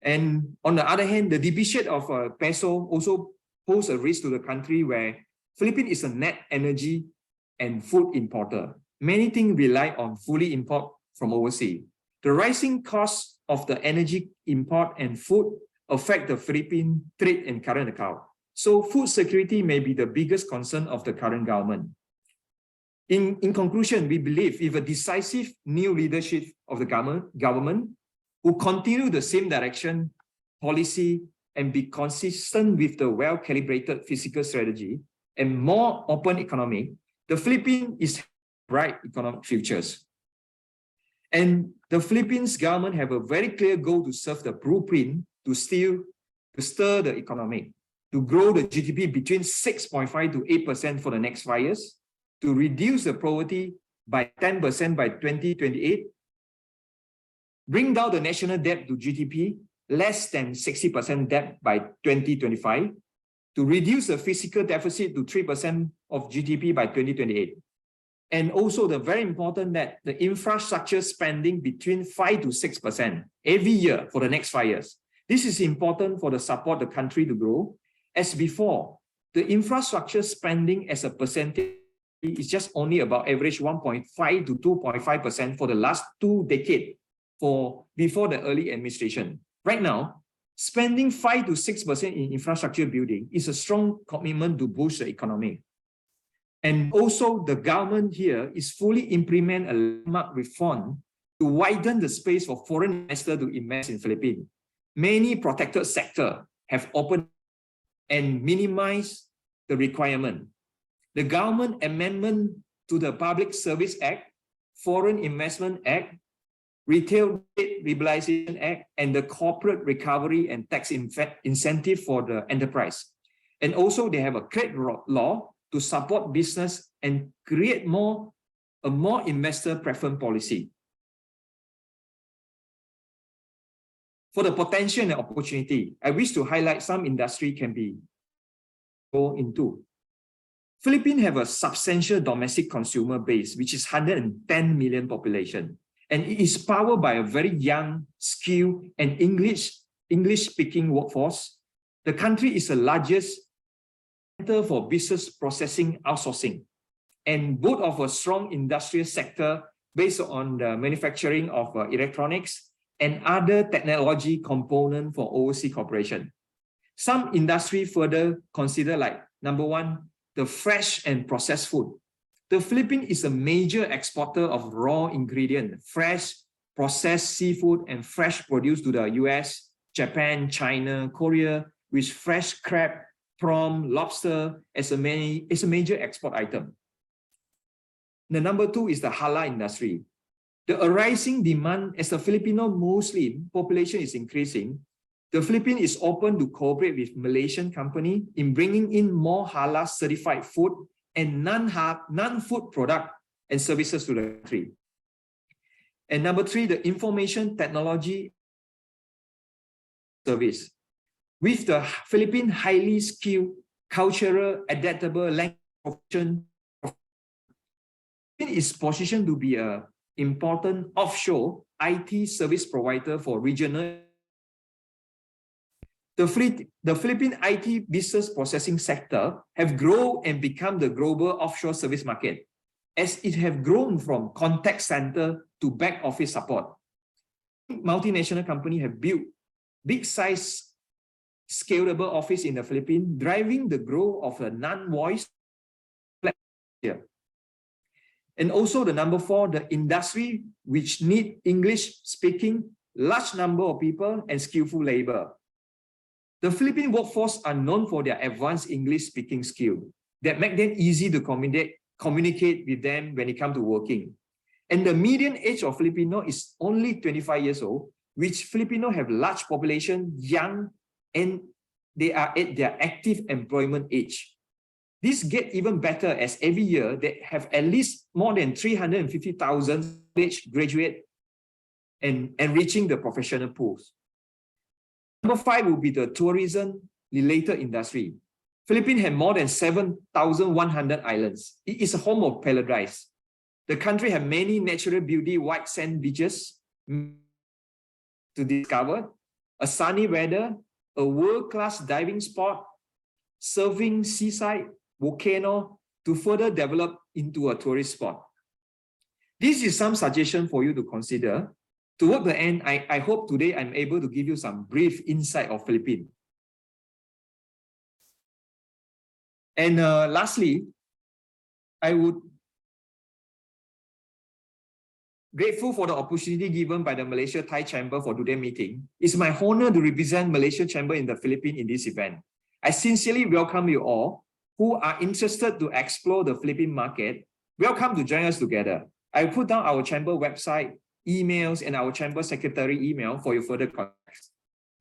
And on the other hand, the depreciation of peso also poses a risk to the country, where Philippines is a net energy and food importer. Many things rely on fully import from overseas. The rising costs of the energy import and food affect the Philippine trade and current account. So food security may be the biggest concern of the current government. In conclusion, we believe if a decisive new leadership of the government who continue the same direction, policy, and be consistent with the well-calibrated fiscal strategy and more open economy, the Philippines is bright economic futures. And the Philippines government have a very clear goal to serve the blueprint to stir the economy, to grow the GDP between 6.5 to 8% for the next 5 years, to reduce the poverty by 10% by 2028, bring down the national debt to GDP less than 60% debt by 2025, to reduce the fiscal deficit to 3% of GDP by 2028. And also the very important that the infrastructure spending between 5 to 6% every year for the next 5 years. This is important for the support the country to grow. As before, the infrastructure spending as a percentage is just only about average 1.5 to 2.5% for the last 2 decades before the early administration. Right now, spending 5 to 6% in infrastructure building is a strong commitment to boost the economy. And also the government here is fully implement a landmark reform to widen the space for foreign investors to invest in Philippines. Many protected sectors have opened and minimized the requirement. The government amendment to the Public Service Act, Foreign Investment Act, Retail Liberalization Act, and the Corporate Recovery and Tax Incentive for the enterprise. And also they have a trade law to support business and create more a more investor preference policy. For the potential and opportunity, I wish to highlight some industry can be go into. Philippines have a substantial domestic consumer base, which is 110 million population, and it is powered by a very young, skilled, and English-speaking workforce. The country is the largest center for business processing outsourcing, and both of a strong industrial sector based on the manufacturing of electronics and other technology component for overseas cooperation. Some industry further consider like, number one, the fresh and processed food. The Philippines is a major exporter of raw ingredient, fresh, processed seafood, and fresh produce to the US, Japan, China, Korea, with fresh crab, prawn, lobster as a major export item. The number two is the halal industry. The arising demand as the Filipino Muslim population is increasing, the Philippines is open to cooperate with Malaysian company in bringing in more halal certified food and non-food product and services to the country. And number three, the information technology service. With the Philippines highly skilled, cultural, adaptable language option, it is positioned to be an important offshore IT service provider for regional. The Philippine IT business processing sector have grown and become the global offshore service market, as it have grown from contact center to back office support. Multinational companies have built big size scalable office in the Philippines, driving the growth of a non-voice here. And also the number four, the industry which need English speaking, large number of people and skillful labor. The Philippine workforce are known for their advanced English speaking skill that make them easy to communicate with them when it comes to working. And the median age of Filipino is only 25 years old, which Filipino have large population, young, and they are at their active employment age. This get even better as every year they have at least more than 350,000 graduate and enriching the professional pools. Number five will be the tourism-related industry. Philippines have more than 7,100 islands. It is a home of paradise. The country has many natural beauty, white sand beaches to discover, a sunny weather, a world-class diving spot, surfing, seaside, volcano to further develop into a tourist spot. This is some suggestion for you to consider. Toward the end, I hope today I'm able to give you some brief insight of Philippines. And lastly, I would grateful for the opportunity given by the Malaysia Thai Chamber for today's meeting. It's my honor to represent Malaysia Chamber in the Philippines in this event. I sincerely welcome you all who are interested to explore the Philippine market. Welcome to join us together. I put down our chamber website, emails, and our chamber secretary email for your further context.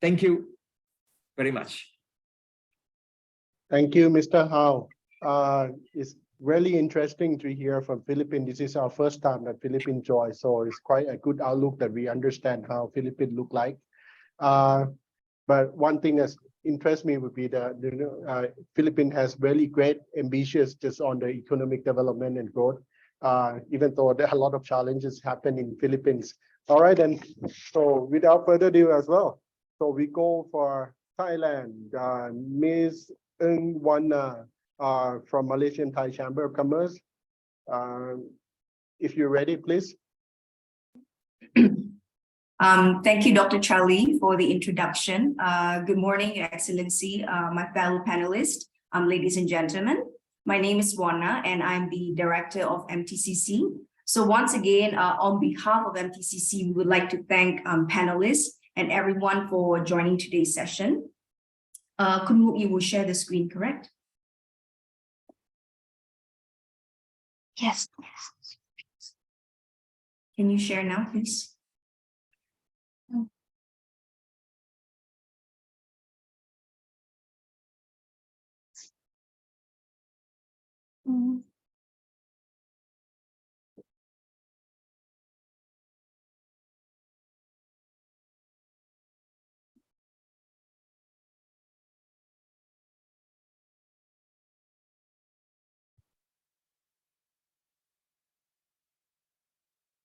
Thank you very much.
Thank you, Mr. Hao. It's really interesting to hear from Philippines. This is our first time that Philippines join, so it's quite a good outlook that we understand how Philippines look like. But one thing that's interests me would be the Philippines has really great ambitions just on the economic development and growth, even though there are a lot of challenges happen in Philippines. All right, and so without further ado as well, so we go for Thailand, Ms. Ng Wana from Malaysian Thai Chamber of Commerce. If you're ready, please.
Thank you, Dr. Charlie, for the introduction. Good morning, Your Excellency, my fellow panelists, ladies and gentlemen. My name is Wana, and I'm the director of MTCC. So once again, on behalf of MTCC, we would like to thank panelists and everyone for joining today's session. Kunwu, you will share the screen, correct?
Yes.
Can you share now, please?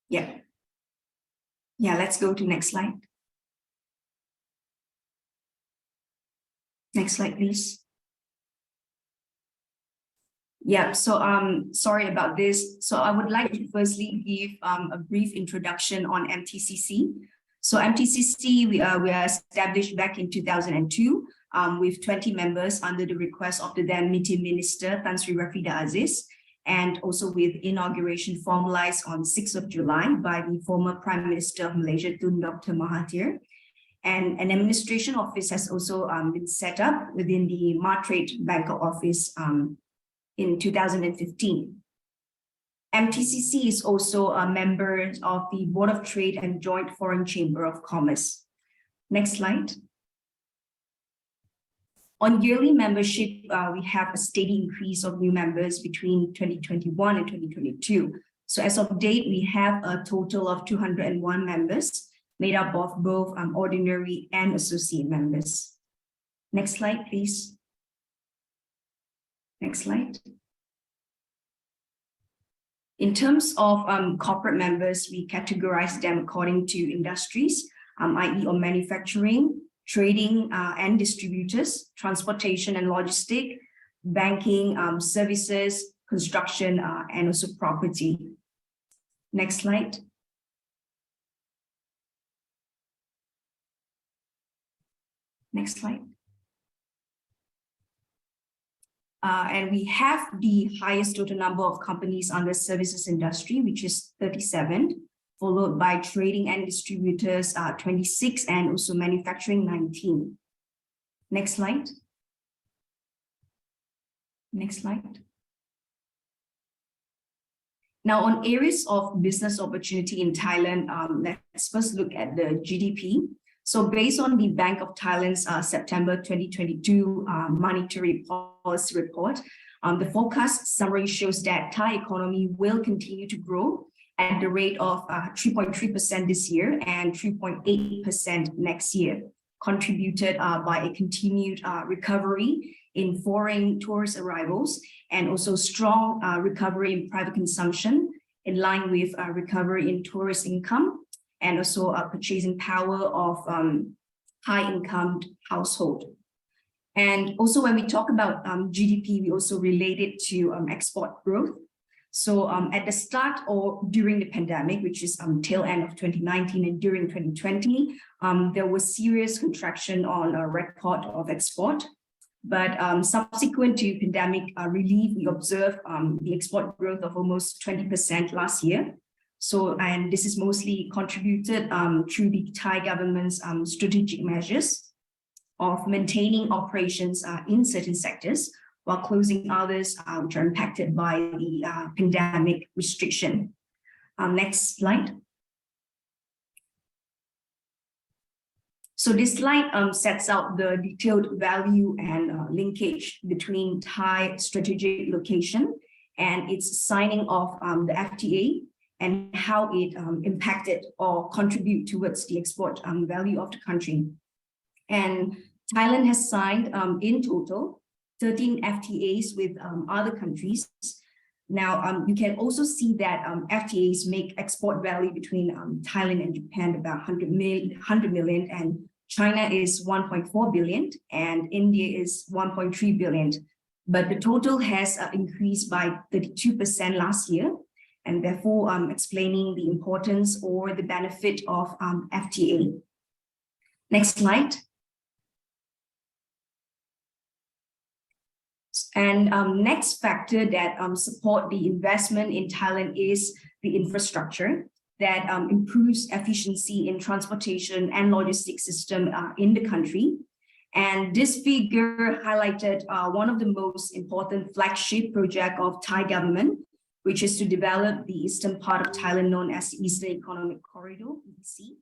Yeah. Yeah, let's go to next slide. Next slide, please. Yeah, so sorry about this. So I would like to firstly give a brief introduction on MTCC. So MTCC, we are established back in 2002 with 20 members under the request of the then meeting minister, Tan Sri Rafida Aziz, and also with inauguration formalized on 6th of July by the former Prime Minister of Malaysia, Tun Dr. Mahathir. And an administration office has also been set up within the Matrade Bangkok office in 2015. MTCC is also a member of the Board of Trade and Joint Foreign Chamber of Commerce. Next slide. On yearly membership, we have a steady increase of new members between 2021 and 2022. So as of date, we have a total of 201 members, made up of both ordinary and associate members. Next slide, please. Next slide. In terms of corporate members, we categorize them according to industries, i.e. on manufacturing, trading and distributors, transportation and logistic, banking, services, construction, and also property. Next slide. Next slide. And we have the highest total number of companies under services industry, which is 37, followed by trading and distributors, 26, and also manufacturing, 19. Next slide. Next slide. Now, on areas of business opportunity in Thailand, let's first look at the GDP. So based on the Bank of Thailand's September 2022 monetary policy report, the forecast summary shows that Thai economy will continue to grow at the rate of 3.3% this year and 3.8% next year, contributed by a continued recovery in foreign tourist arrivals and also strong recovery in private consumption in line with recovery in tourist income and also purchasing power of high-income household. And also when we talk about GDP, we also relate it to export growth. So at the start or during the pandemic, which is tail end of 2019 and during 2020, there was serious contraction on a record of export. But subsequent to pandemic relief, we observed the export growth of almost 20% last year. So, and this is mostly contributed through the Thai government's strategic measures of maintaining operations in certain sectors while closing others which are impacted by the pandemic restriction. Next slide. So this slide sets out the detailed value and linkage between Thai strategic location and its signing of the FTA and how it impacted or contribute towards the export value of the country. And Thailand has signed in total 13 FTAs with other countries. Now, you can also see that FTAs make export value between Thailand and Japan about 100 million, and China is 1.4 billion, and India is 1.3 billion. But the total has increased by 32% last year, and therefore explaining the importance or the benefit of FTA. Next slide. And next factor that support the investment in Thailand is the infrastructure that improves efficiency in transportation and logistics system in the country. And this figure highlighted one of the most important flagship project of Thai government, which is to develop the eastern part of Thailand known as the Eastern Economic Corridor, EEC.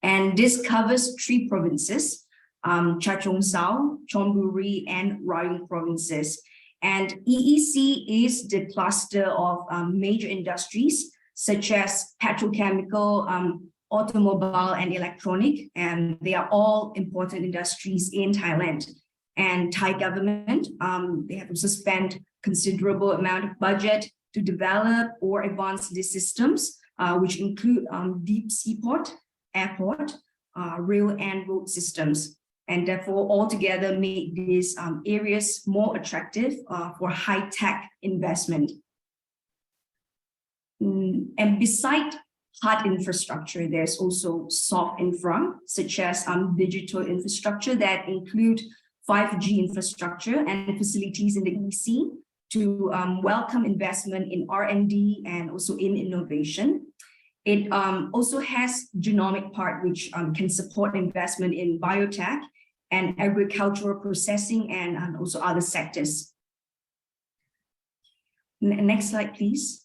And this covers 3 provinces, Chachoengsao, Chonburi, and Rayong provinces. And EEC is the cluster of major industries such as petrochemical, automobile, and electronic, and they are all important industries in Thailand. And Thai government, they have also spent considerable amount of budget to develop or advance these systems which include deep seaport, airport, rail and road systems, and therefore altogether make these areas more attractive for high-tech investment. And beside hard infrastructure, there's also soft infra, such as digital infrastructure that include 5G infrastructure and facilities in the EC to welcome investment in R&D and also in innovation. It also has genomic part, which can support investment in biotech and agricultural processing and also other sectors. Next slide, please.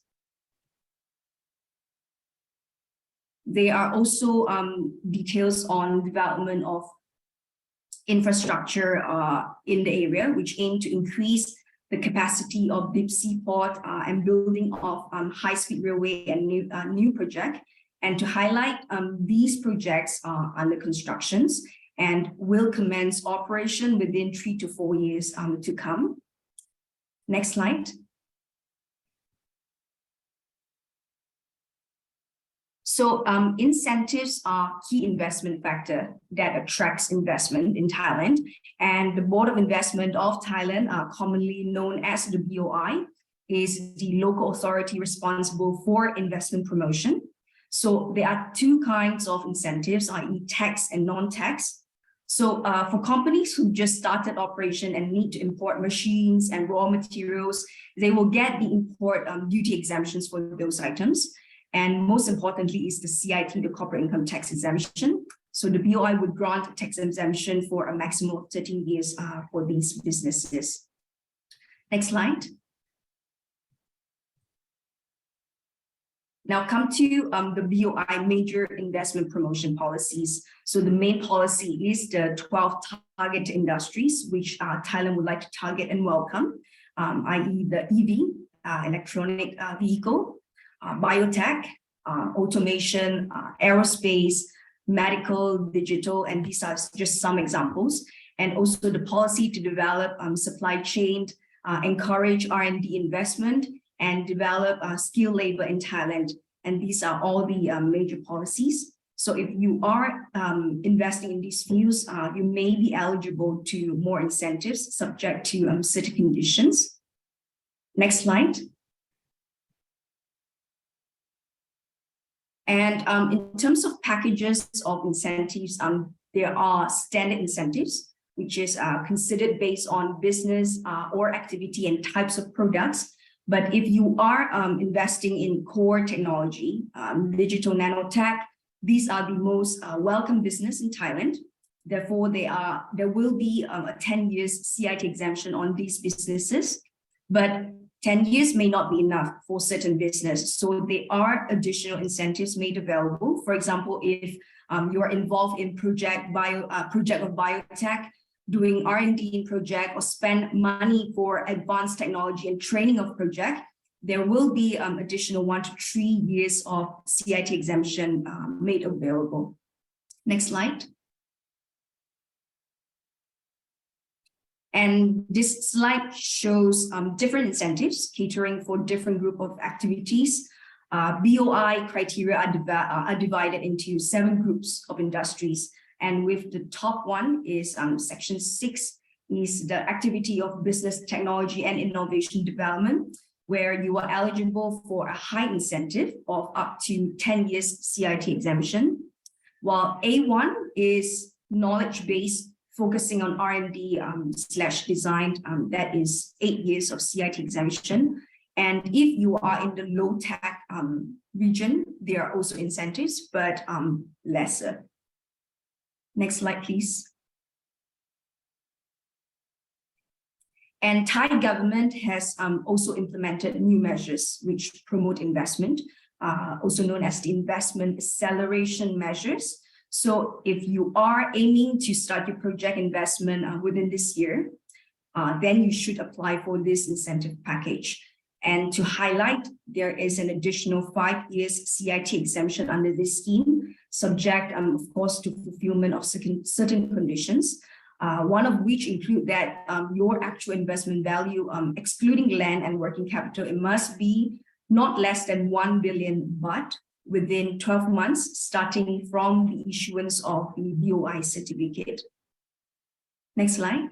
There are also details on development of infrastructure in the area, which aim to increase the capacity of deep seaport and building of high-speed railway and new project, and to highlight these projects are under constructions and will commence operation within 3 to 4 years to come. Next slide. So incentives are key investment factor that attracts investment in Thailand, and the Board of Investment of Thailand, commonly known as the BOI, is the local authority responsible for investment promotion. So there are two kinds of incentives, i.e. tax and non-tax. So for companies who just started operation and need to import machines and raw materials, they will get the import duty exemptions for those items. And most importantly is the CIT, the corporate income tax exemption. So the BOI would grant a tax exemption for a maximum of 13 years for these businesses. Next slide. Now come to the BOI major investment promotion policies. So the main policy is the 12 target industries, which Thailand would like to target and welcome, i.e. the EV, electronic vehicle, biotech, automation, aerospace, medical, digital, and these are just some examples. And also the policy to develop supply chain, encourage R&D investment, and develop skilled labor in Thailand. And these are all the major policies. So if you are investing in these fields, you may be eligible to more incentives subject to certain conditions. Next slide. And in terms of packages of incentives, there are standard incentives, which is considered based on business or activity and types of products. But if you are investing in core technology, digital nanotech, these are the most welcome business in Thailand. Therefore, there will be a 10 years CIT exemption on these businesses. But 10 years may not be enough for certain business. So there are additional incentives made available. For example, if you are involved in project of biotech, doing R&D in project, or spend money for advanced technology and training of project, there will be additional 1 to 3 years of CIT exemption made available. Next slide. And this slide shows different incentives catering for different group of activities. BOI criteria are divided into 7 groups of industries. And with the top one is section 6 is the activity of business technology and innovation development, where you are eligible for a high incentive of up to 10 years CIT exemption. While A1 is knowledge-based, focusing on R&D / design, that is 8 years of CIT exemption. And if you are in the low tech region, there are also incentives, but lesser. Next slide, please. And Thai government has also implemented new measures which promote investment, also known as the investment acceleration measures. So if you are aiming to start your project investment within this year, then you should apply for this incentive package. And to highlight, there is an additional 5 years CIT exemption under this scheme, subject, of course, to fulfillment of certain conditions, one of which include that your actual investment value, excluding land and working capital, it must be not less than 1 billion baht, within 12 months, starting from the issuance of the BOI certificate. Next slide.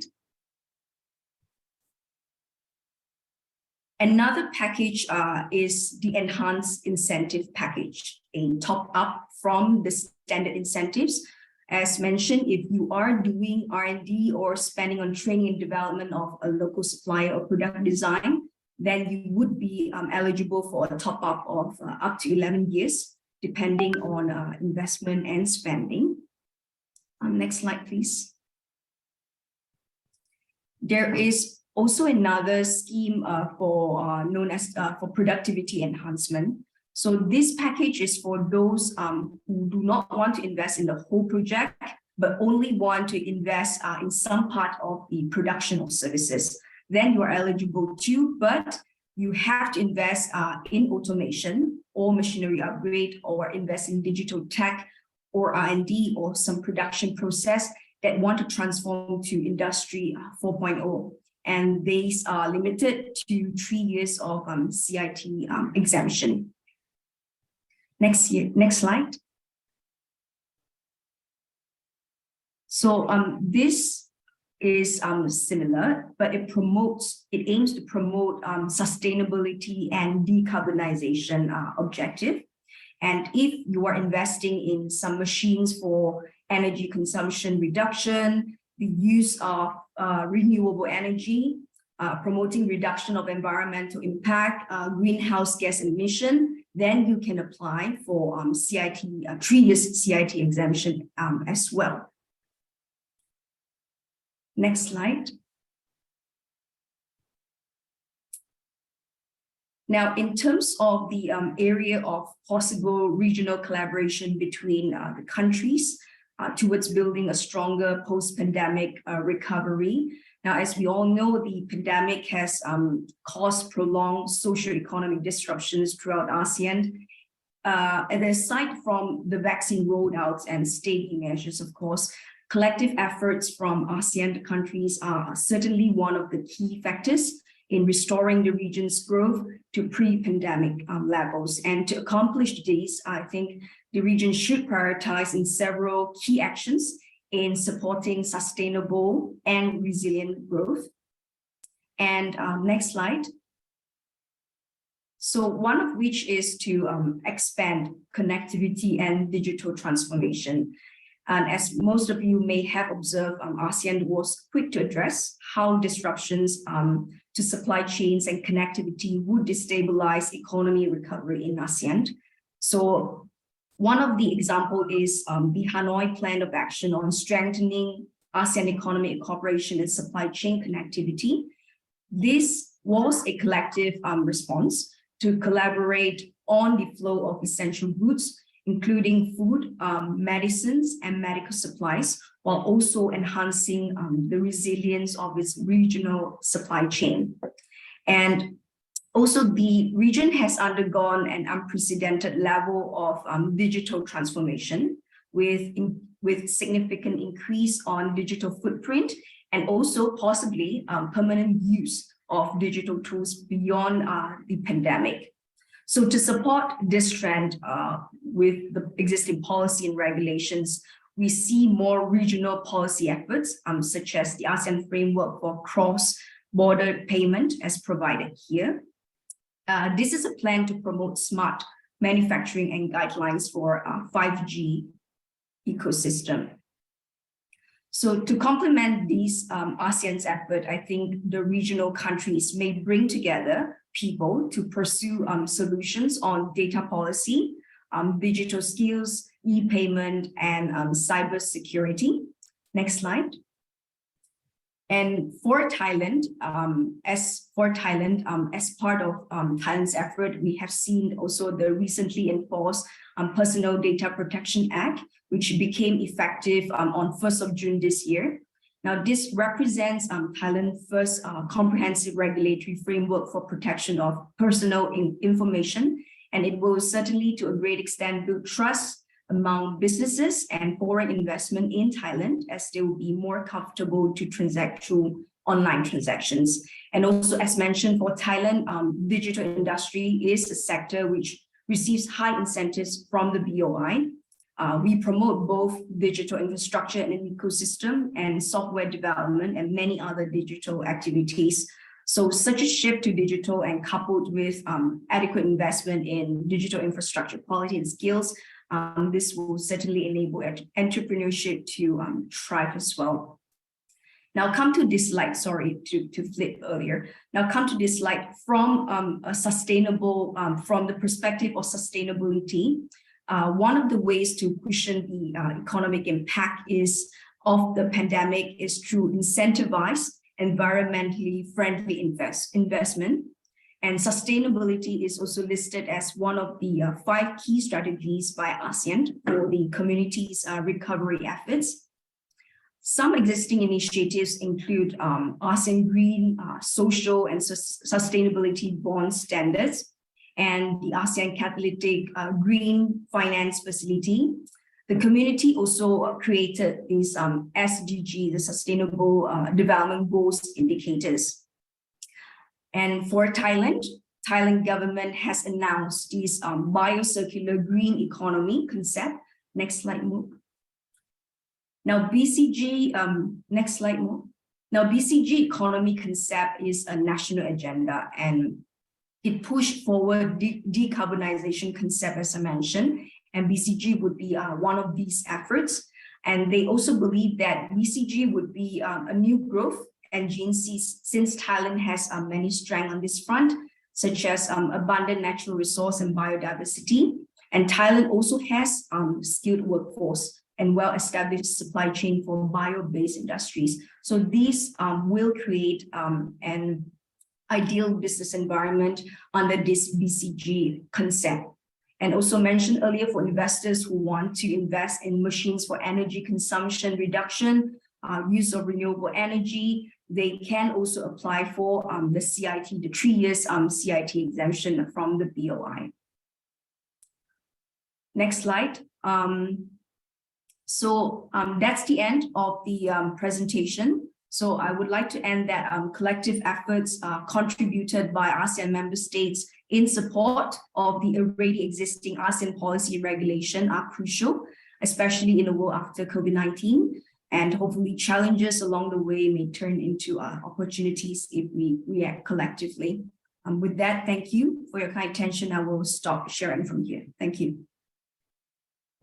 Another package is the enhanced incentive package, a top up from the standard incentives. As mentioned, if you are doing R&D or spending on training and development of a local supplier or product design, then you would be eligible for a top up of up to 11 years, depending on investment and spending. Next slide, please. There is also another scheme known as for productivity enhancement. So this package is for those who do not want to invest in the whole project, but only want to invest in some part of the production of services. Then you are eligible too, but you have to invest in automation or machinery upgrade, or invest in digital tech or R&D or some production process that want to transform to Industry 4.0. And these are limited to 3 years of CIT exemption. Next slide. So this is similar, but it aims to promote sustainability and decarbonization objective. And if you are investing in some machines for energy consumption reduction, the use of renewable energy, promoting reduction of environmental impact, greenhouse gas emission, then you can apply for CIT, 3 years CIT exemption as well. Next slide. Now, in terms of the area of possible regional collaboration between the countries towards building a stronger post-pandemic recovery. Now, as we all know, the pandemic has caused prolonged socio-economic disruptions throughout ASEAN. And aside from the vaccine rollouts and staging measures, of course, collective efforts from ASEAN countries are certainly one of the key factors in restoring the region's growth to pre-pandemic levels. And to accomplish this, I think the region should prioritize in several key actions in supporting sustainable and resilient growth. And next slide. So one of which is to expand connectivity and digital transformation. And as most of you may have observed, ASEAN was quick to address how disruptions to supply chains and connectivity would destabilize economy recovery in ASEAN. So one of the example is the Hanoi Plan of Action on strengthening ASEAN economic cooperation and supply chain connectivity. This was a collective response to collaborate on the flow of essential goods, including food, medicines, and medical supplies, while also enhancing the resilience of its regional supply chain. And also, the region has undergone an unprecedented level of digital transformation with significant increase on digital footprint, and also possibly permanent use of digital tools beyond the pandemic. So to support this trend with the existing policy and regulations, we see more regional policy efforts, such as the ASEAN Framework for Cross-Border Payment as provided here. This is a plan to promote smart manufacturing and guidelines for 5G ecosystem. So to complement these ASEAN's effort, I think the regional countries may bring together people to pursue solutions on data policy, digital skills, e-payment, and cyber security. Next slide. And for Thailand, as part of Thailand's effort, we have seen also the recently enforced Personal Data Protection Act, which became effective on 1st of June this year. Now, this represents Thailand's first comprehensive regulatory framework for protection of personal information, and it will certainly, to a great extent, build trust among businesses and foreign investment in Thailand, as they will be more comfortable to transact through online transactions. And also, as mentioned, for Thailand, digital industry is a sector which receives high incentives from the BOI. We promote both digital infrastructure and an ecosystem and software development and many other digital activities. So such a shift to digital and coupled with adequate investment in digital infrastructure quality and skills, this will certainly enable entrepreneurship to thrive as well. Now come to this slide, sorry to flip earlier. Now come to this slide from a sustainable, from the perspective of sustainability. One of the ways to cushion the economic impact of the pandemic is through incentivize environmentally friendly investment. And sustainability is also listed as one of the 5 key strategies by ASEAN for the community's recovery efforts. Some existing initiatives include ASEAN Green Social and Sustainability Bond Standards and the ASEAN Catalytic Green Finance Facility. The community also created these SDG, the Sustainable Development Goals indicators. And for Thailand government has announced this biocircular green economy concept. Next slide, move. Now BCG, next slide, move. Now BCG economy concept is a national agenda and it pushed forward decarbonization concept, as I mentioned, and BCG would be one of these efforts. And they also believe that BCG would be a new growth engine since Thailand has many strengths on this front, such as abundant natural resource and biodiversity. And Thailand also has skilled workforce and well-established supply chain for bio-based industries. So these will create an ideal business environment under this BCG concept. And also mentioned earlier for investors who want to invest in machines for energy consumption reduction, use of renewable energy, they can also apply for the CIT, the 3 years CIT exemption from the BOI. Next slide. So that's the end of the presentation. So I would like to end that collective efforts contributed by ASEAN member states in support of the already existing ASEAN policy and regulation are crucial, especially in the world after COVID-19. And hopefully challenges along the way may turn into opportunities if we react collectively. With that, thank you for your kind attention. I will stop sharing from here. Thank you.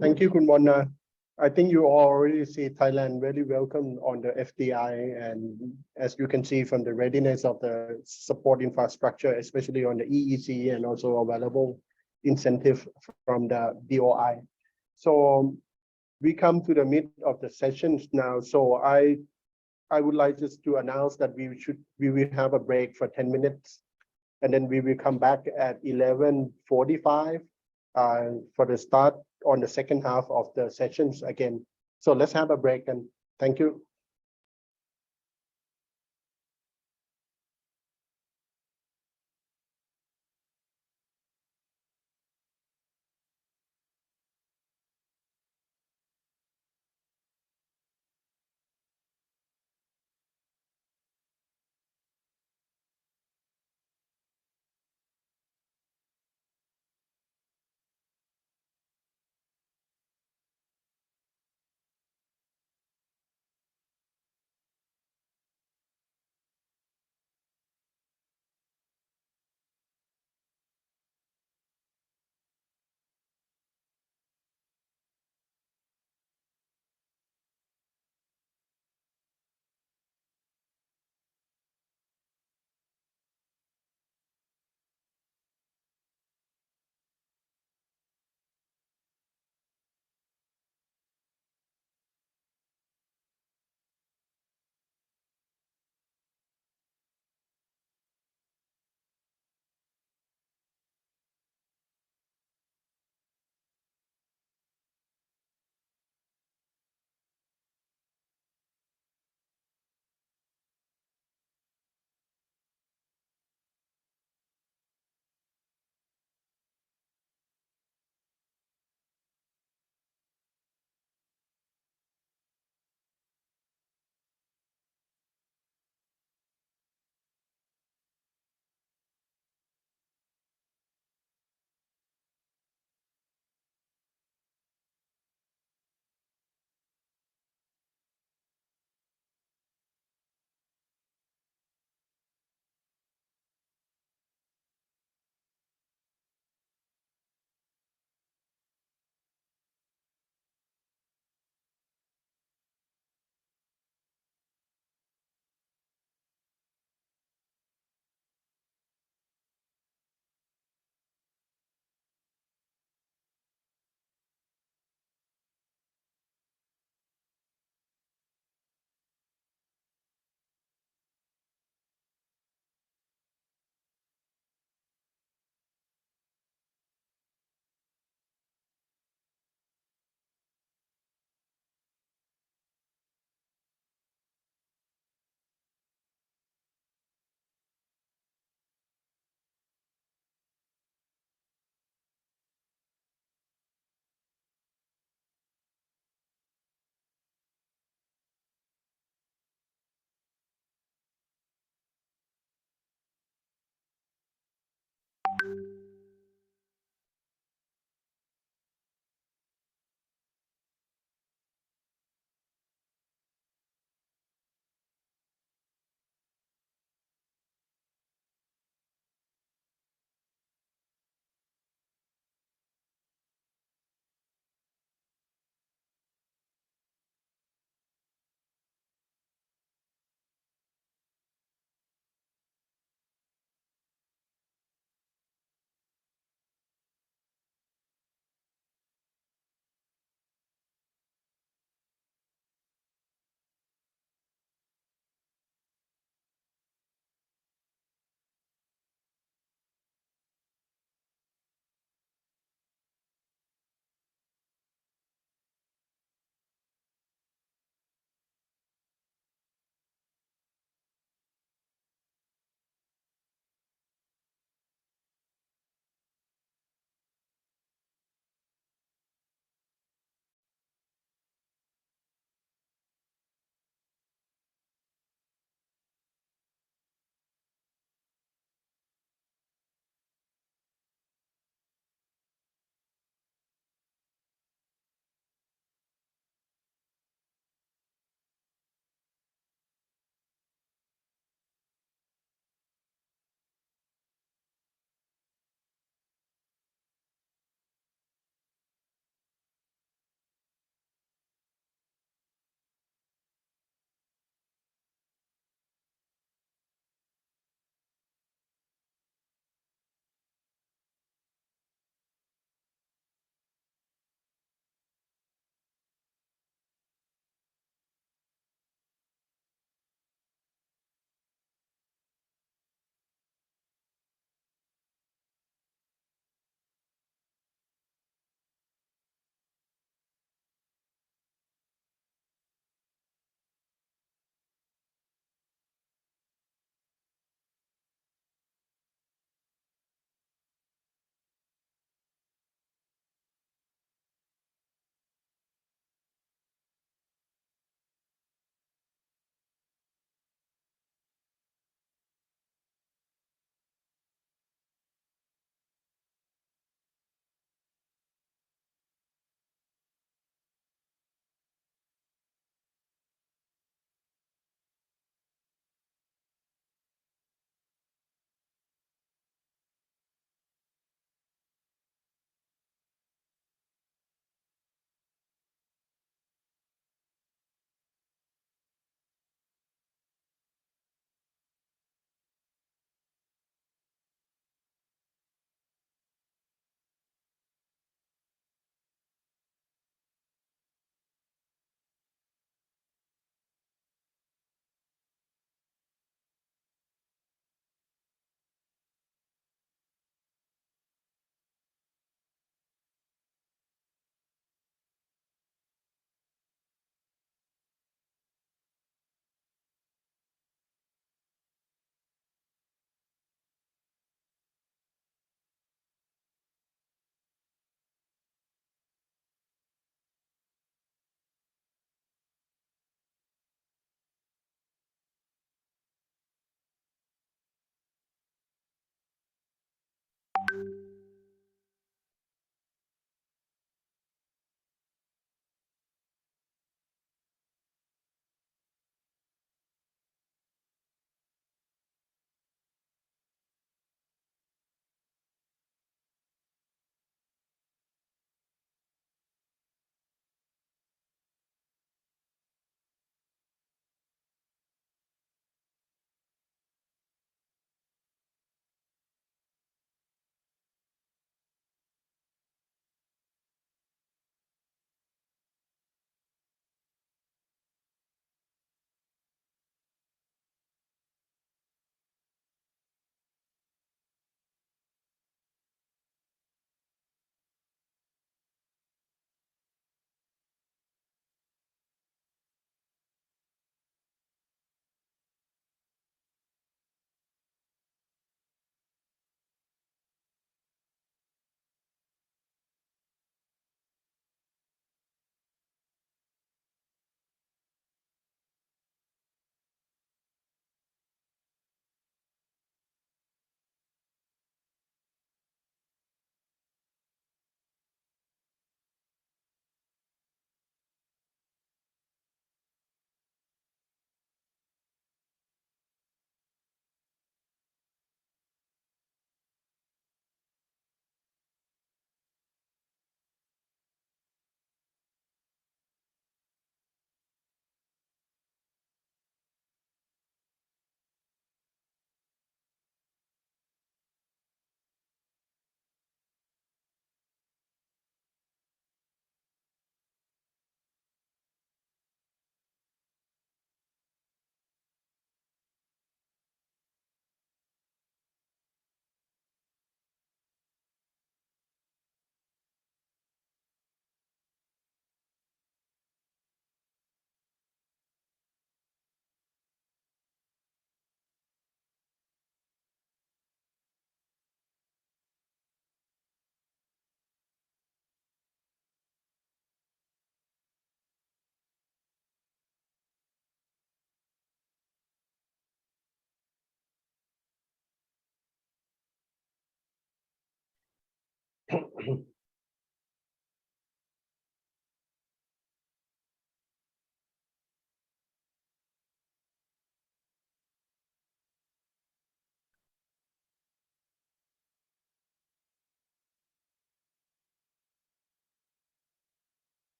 Thank you, Khun Wonna. I think you already see Thailand very welcome on the FDI, and as you can see from the readiness of the support infrastructure, especially on the EEC and also available incentive from the BOI. So we come to the mid of the sessions now. So I would like just to announce that we will have a break for 10 minutes, and then we will come back at 11:45 for the start on the second half of the sessions again. So let's have a break and thank you.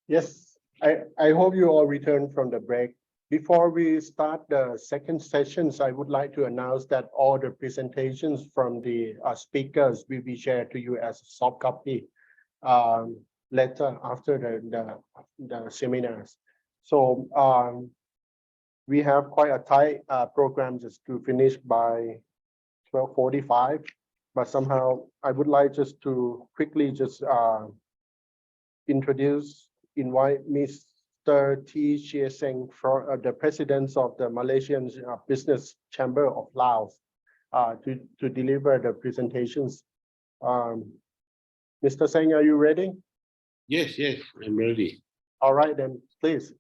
Yes, I hope you all returned from the break. Before we start the second sessions, I would like to announce that all the presentations from the speakers will be shared to you as a soft copy later after the seminars. So we have quite a tight program just to finish by 12:45, but somehow I would like just to quickly just invite Mr. T. Chia Seng, the president of the Malaysian Business Chamber of Laos, to deliver the presentations. Mr. Seng, are you ready?
Yes, I'm ready.
All right, then, please.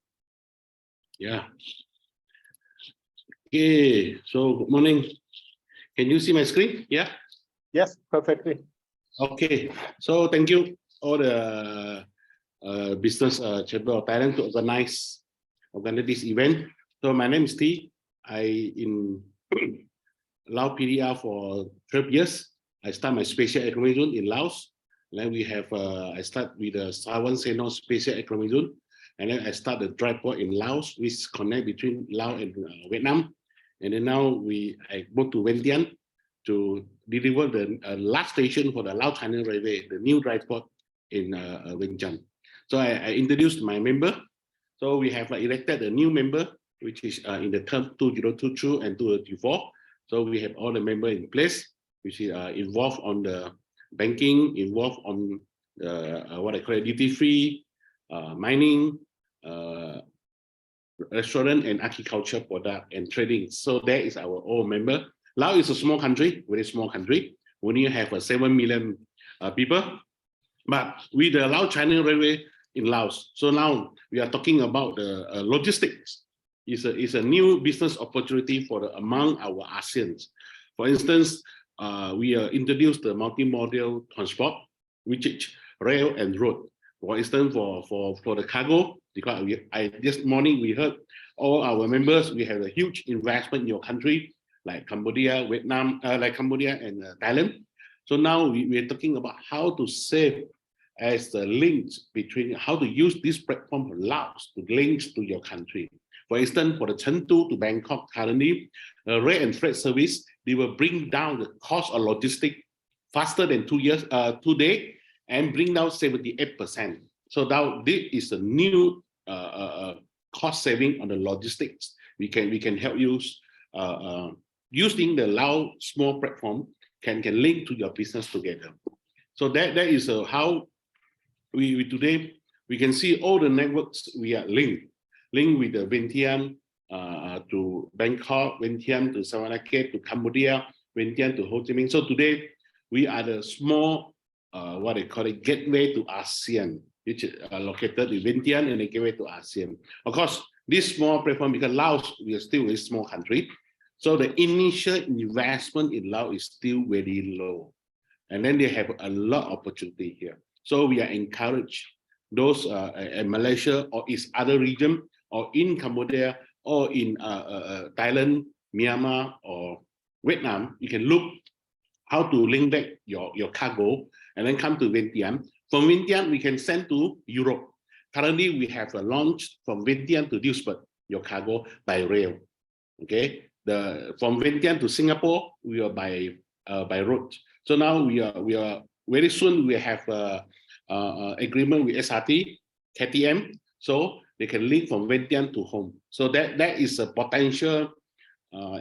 Yeah. Okay, so good morning. Can you see my screen? Yeah.
Yes, perfectly.
Okay, so thank you all the business chamber of Thailand to organize this event. So my name is T. I in Laos PDR for 12 years. I start my special economic zone in Laos. Then we have I start with the Sawan Seno special economic zone, and then I start the dry port in Laos, which connect between Laos and Vietnam. And then now I go to Vientiane to deliver the last station for the Lao China Railway, the new dry port in Vientiane. So I introduced my member. So we have elected a new member, which is in the term 2022 and 2024. So we have all the member in place, which is involved on the banking, involved on what I call duty free, mining, restaurant and agriculture product and trading. So that is our old member. Laos is a small country, very small country. We only have 7 million people, but with the Lao China Railway in Laos. So now we are talking about the logistics. It's a new business opportunity for among our ASEANs. For instance, we introduced the multimodal transport, which is rail and road. For instance, for the cargo, because this morning we heard all our members, we have a huge investment in your country, like Cambodia, Vietnam, like Cambodia and Thailand. So now we are talking about how to save as the links between how to use this platform for Laos to links to your country. For instance, for the Chengdu to Bangkok currently, rail and freight service, they will bring down the cost of logistics faster than 2 days and bring down 78%. So now this is a new cost saving on the logistics. We can help you using the Lao small platform can link to your business together. So that is how we today we can see all the networks we are linked with the Vientiane to Bangkok, Vientiane to Savanakhet to Cambodia, Vientiane to Ho Chi Minh. So today we are the small what they call it gateway to ASEAN, which is located in Vientiane and the gateway to ASEAN. Of course, this small platform, because Laos we are still a small country, so the initial investment in Laos is still very low, and then they have a lot of opportunity here. So we are encouraged those in Malaysia or its other region or in Cambodia or in Thailand, Myanmar or Vietnam, you can look how to link back your cargo and then come to Vientiane. From Vientiane, we can send to Europe. Currently, we have a launch from Vientiane to Duisburg, your cargo by rail. Okay, from Vientiane to Singapore, we are by road. So now we are very soon we have agreement with SRT KTM, so they can link from Vientiane to home. So that is a potential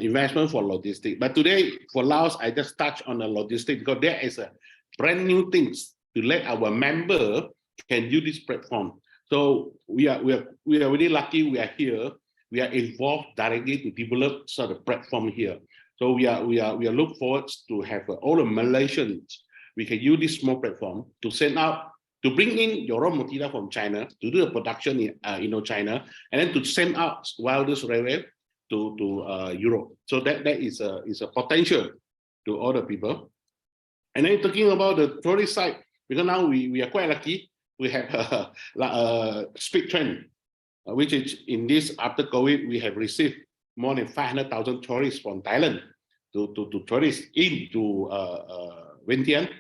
investment for logistics. But today for Laos, I just touch on the logistics because there is a brand new things to let our member can use this platform. So we are really lucky we are here. We are involved directly to develop sort of platform here. So we are look forward to have all the Malaysians. We can use this small platform to send out, to bring in your raw material from China to do the production in Indochina, and then to send out wildest railway to Europe. So that is a potential to all the people. And then talking about the tourist side, because now we are quite lucky. We have a speed train, which is in this after COVID, we have received more than 500,000 tourists from Thailand to tourists into Vientiane.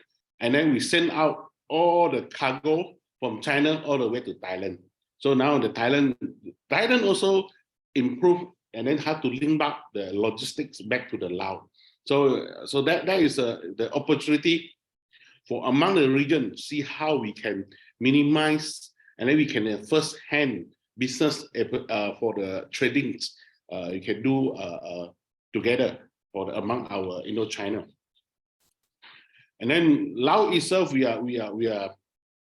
And then we send out all the cargo from China all the way to Thailand. So now the Thailand also improved and then have to link back the logistics back to the Laos. So that is the opportunity for among the region, see how we can minimize, and then we can first-hand business for the trading you can do together for among our Indochina. And then Laos itself, we are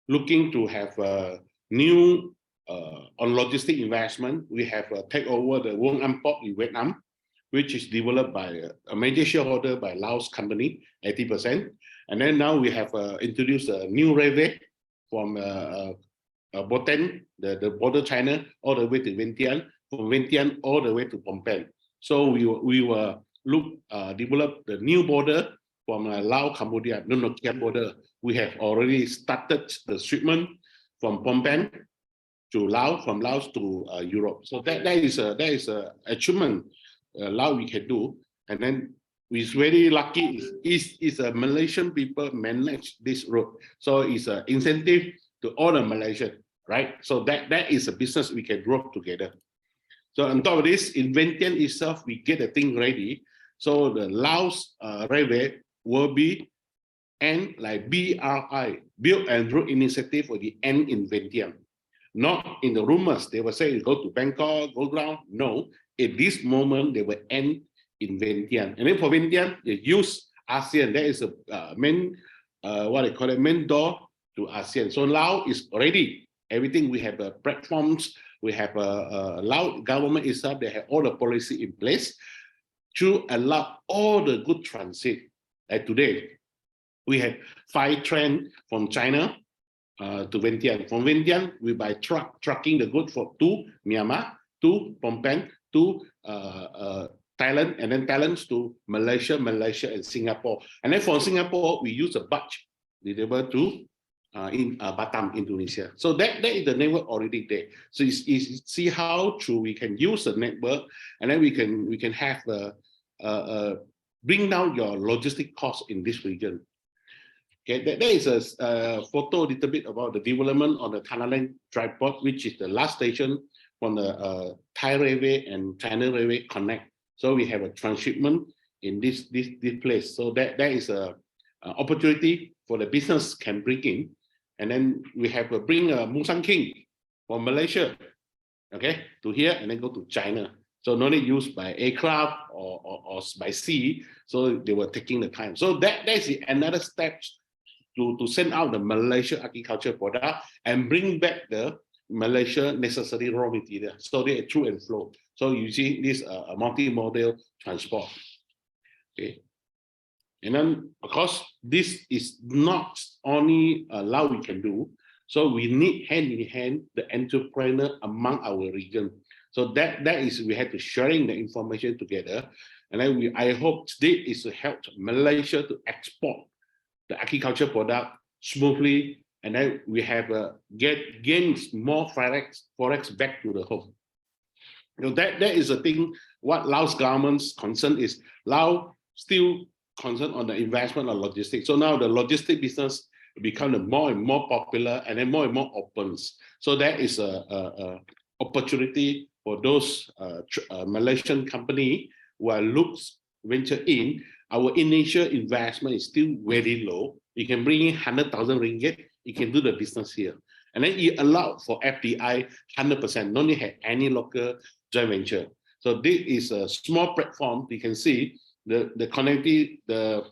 looking to have a new on logistic investment. We have take over the Vuong Am Port in Vietnam, which is developed by a major shareholder by Laos company, 80%. And then now we have introduced a new railway from Boten, the border China, all the way to Vientiane, from Vientiane all the way to Phnom Penh. So we will develop the new border from Laos, Cambodia, Indochina border. We have already started the shipment from Phnom Penh to Laos, from Laos to Europe. So that is a achievement Laos we can do. And then we're very lucky is a Malaysian people manage this road. So it's an incentive to all the Malaysian, right? So that is a business we can work together. So on top of this, in Vientiane itself, we get the thing ready. So the Laos railway will be and like BRI, Build and Road Initiative for the end in Vientiane. Not in the rumors, they will say go to Bangkok, go down. No, at this moment, they will end in Vientiane. And then for Vientiane, they use ASEAN. That is a main, what they call it, main door to ASEAN. So Laos is already everything. We have platforms. We have Laos government itself. They have all the policy in place to allow all the good transit. Like today, we have 5 trains from China to Vientiane. From Vientiane, we by trucking the goods to Myanmar, to Phnom Penh, to Thailand, and then Thailand to Malaysia and Singapore. And then from Singapore, we use a batch deliver to in Batam, Indonesia. So that is the network already there. So it's see how true we can use the network, and then we can have bring down your logistic costs in this region. Okay, there is a photo a little bit about the development on the Thailand Dry Port, which is the last station from the Thai Railway and China Railway connect. So we have a transshipment in this place. So that is a opportunity for the business can bring in. And then we have to bring Musang King from Malaysia, okay, to here and then go to China. So no need used by aircraft or by sea. So they were taking the time. So that's another step to send out the Malaysia agriculture product and bring back the Malaysia necessary raw material. So they are true and flow. So you see this multi-modal transport. Okay. And then, of course, this is not only Laos we can do. So we need hand in hand the entrepreneur among our region. So that is we have to sharing the information together. And then I hope this is to help Malaysia to export the agriculture product smoothly. And then we have gains more forex back to the home. You know, that is the thing. What Laos government's concern is Laos still concerned on the investment of logistics. So now the logistic business become more and more popular and then more and more opens. So that is a opportunity for those Malaysian company who are venture in. Our initial investment is still very low. You can bring in 100,000 ringgit. You can do the business here. And then it allowed for FDI 100%, no need have any local joint venture. So this is a small platform. You can see the connectivity, the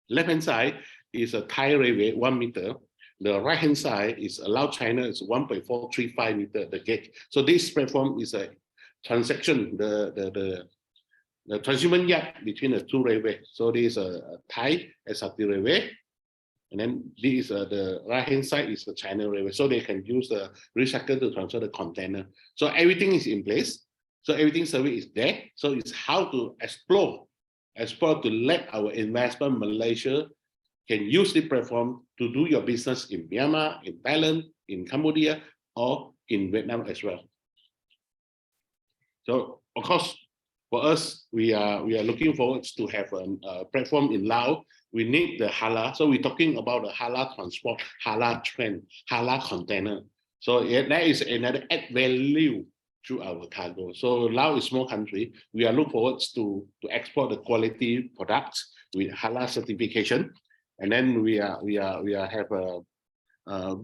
left-hand side is a Thai railway, 1 meter. The right-hand side is allowed China is 1.435 meter, the gauge. So this platform is a transaction, the transshipment yard between the two railways. So this is a Thai SRT railway. And then this is the right-hand side is the China railway. So they can use the recycle to transfer the container. So everything is in place. So everything survey is there. So it's how to explore to let our investment Malaysia can use the platform to do your business in Myanmar, in Thailand, in Cambodia, or in Vietnam as well. So of course, for us, we are looking forward to have a platform in Laos. We need the halal. So we're talking about the halal transport, halal trend, halal container. So that is another add value to our cargo. So Laos is a small country. We are looking forward to export the quality products with halal certification. And then we have a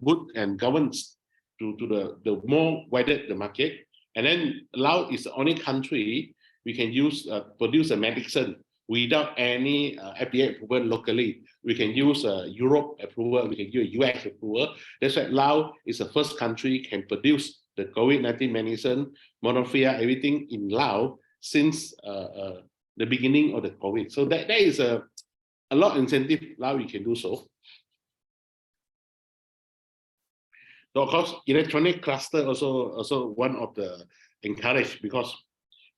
good and governance to the more wider the market. And then Laos is the only country we can use produce a medicine without any FDA approval locally. We can use Europe approval, we can use US approval. That's why Laos is the first country can produce the COVID-19 medicine, monofia, everything in Laos since the beginning of the COVID. So that is a lot of incentive Laos we can do so. So of course, electronic cluster also one of the encouraged because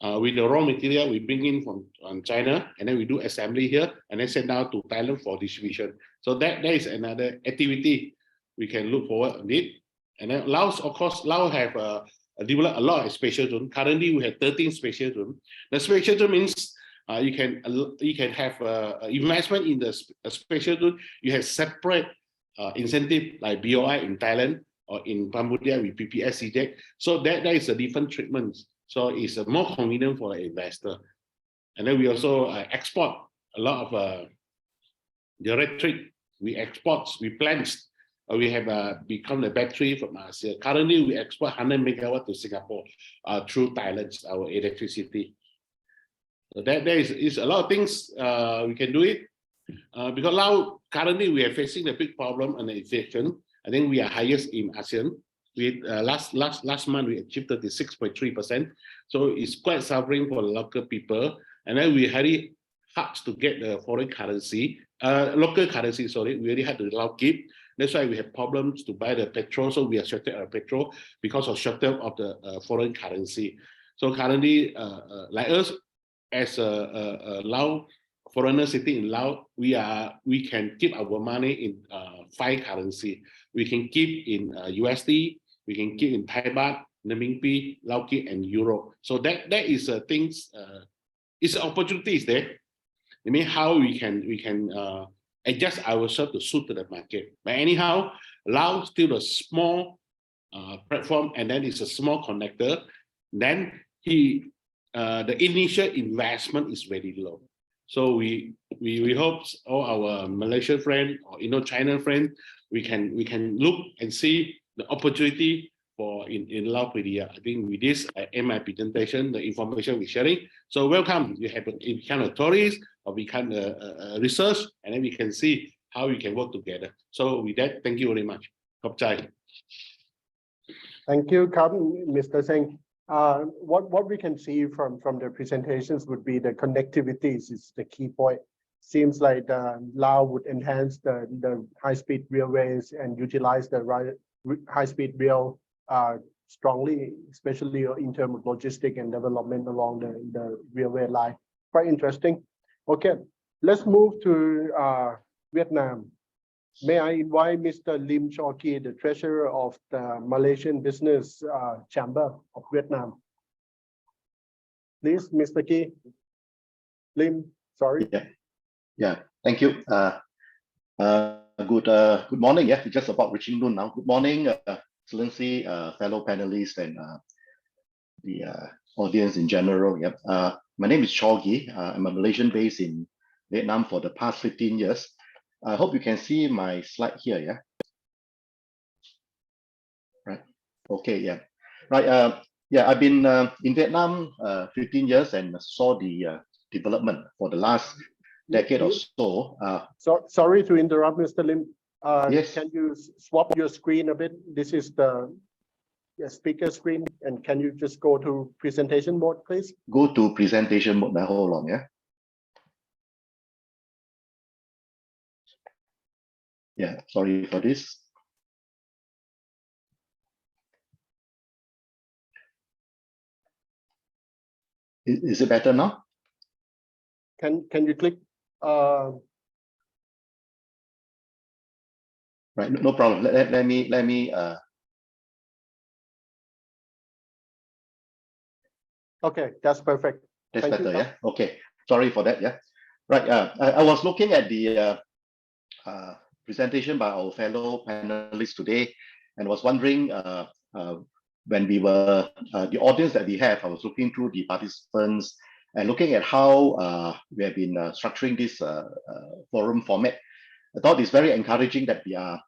with the raw material we bring in from China and then we do assembly here and then send out to Thailand for distribution. So that is another activity we can look forward on it. And then Laos, of course, Laos have developed a lot of special zone. Currently, we have 13 special zone. The special zone means you can have investment in the special zone. You have separate incentive like BOI in Thailand or in Cambodia with PPS CJ. So that is a different treatment. So it's more convenient for the investor. And then we also export a lot of the electric. We export, we plant. We have become the battery from Asia. Currently, we export 100 megawatt to Singapore through Thailand, our electricity. So there is a lot of things we can do it. Because now, currently, we are facing the big problem on the inflation. I think we are highest in ASEAN. We last month, we achieved 36.3%. So it's quite suffering for local people. And then we very hard to get the foreign currency, local currency, sorry, we really had to keep. That's why we have problems to buy the petrol. So we are shorted of petrol because of shortage of the foreign currency. So currently, like us, as a Lao foreigner sitting in Laos, we can keep our money in 5 currency. We can keep in USD, we can keep in Thai baht, Renminbi, Lao Kip, and Euro. So that is things. It's opportunities there. I mean, how we can adjust ourselves to suit to the market. But anyhow, Laos still a small platform, and then it's a small connector. Then the initial investment is very low. So we hope all our Malaysian friend or Indochina friend, we can look and see the opportunity for in Laos media. I think with this, I end my presentation, the information we're sharing. So welcome. You have a kind of tourists or we can research, and then we can see how we can work together. So with that, thank you very much.
Thank you, Mr. Singh. What we can see from the presentations would be the connectivities is the key point. Seems like Laos would enhance the high-speed railways and utilize the high-speed rail strongly, especially in terms of logistic and development along the railway line. Quite interesting. Okay, let's move to Vietnam. May I invite Mr. Lim Cho Ki, the treasurer of the Malaysian Business Chamber of Vietnam. Please, Mr. Ki. Lim, sorry.
Yeah. Thank you. Good morning. Yeah, it's just about reaching noon now. Good morning, Excellency, fellow panelists, and the audience in general. Yep. My name is Cho Ki. I'm a Malaysian based in Vietnam for the past 15 years. I hope you can see my slide here. Yeah. Okay, yeah. Right. Yeah, I've been in Vietnam 15 years and saw the development for the last decade or so.
Sorry to interrupt, Mr. Lim.
Yes.
Can you swap your screen a bit? This is the speaker screen, and can you just go to presentation mode, please?
Go to presentation mode. Now, hold on, yeah. Yeah, sorry for this. Is it better now?
Can you click?
Right, no problem. Let me
Okay, that's perfect.
that's
Thank you,
better,
Doc.
yeah. Okay, sorry for that, yeah. Right, I was looking at the presentation by our fellow panelists today, and was wondering when we were the audience that we have. I was looking through the participants and looking at how we have been structuring this forum format. I thought it's very encouraging that we are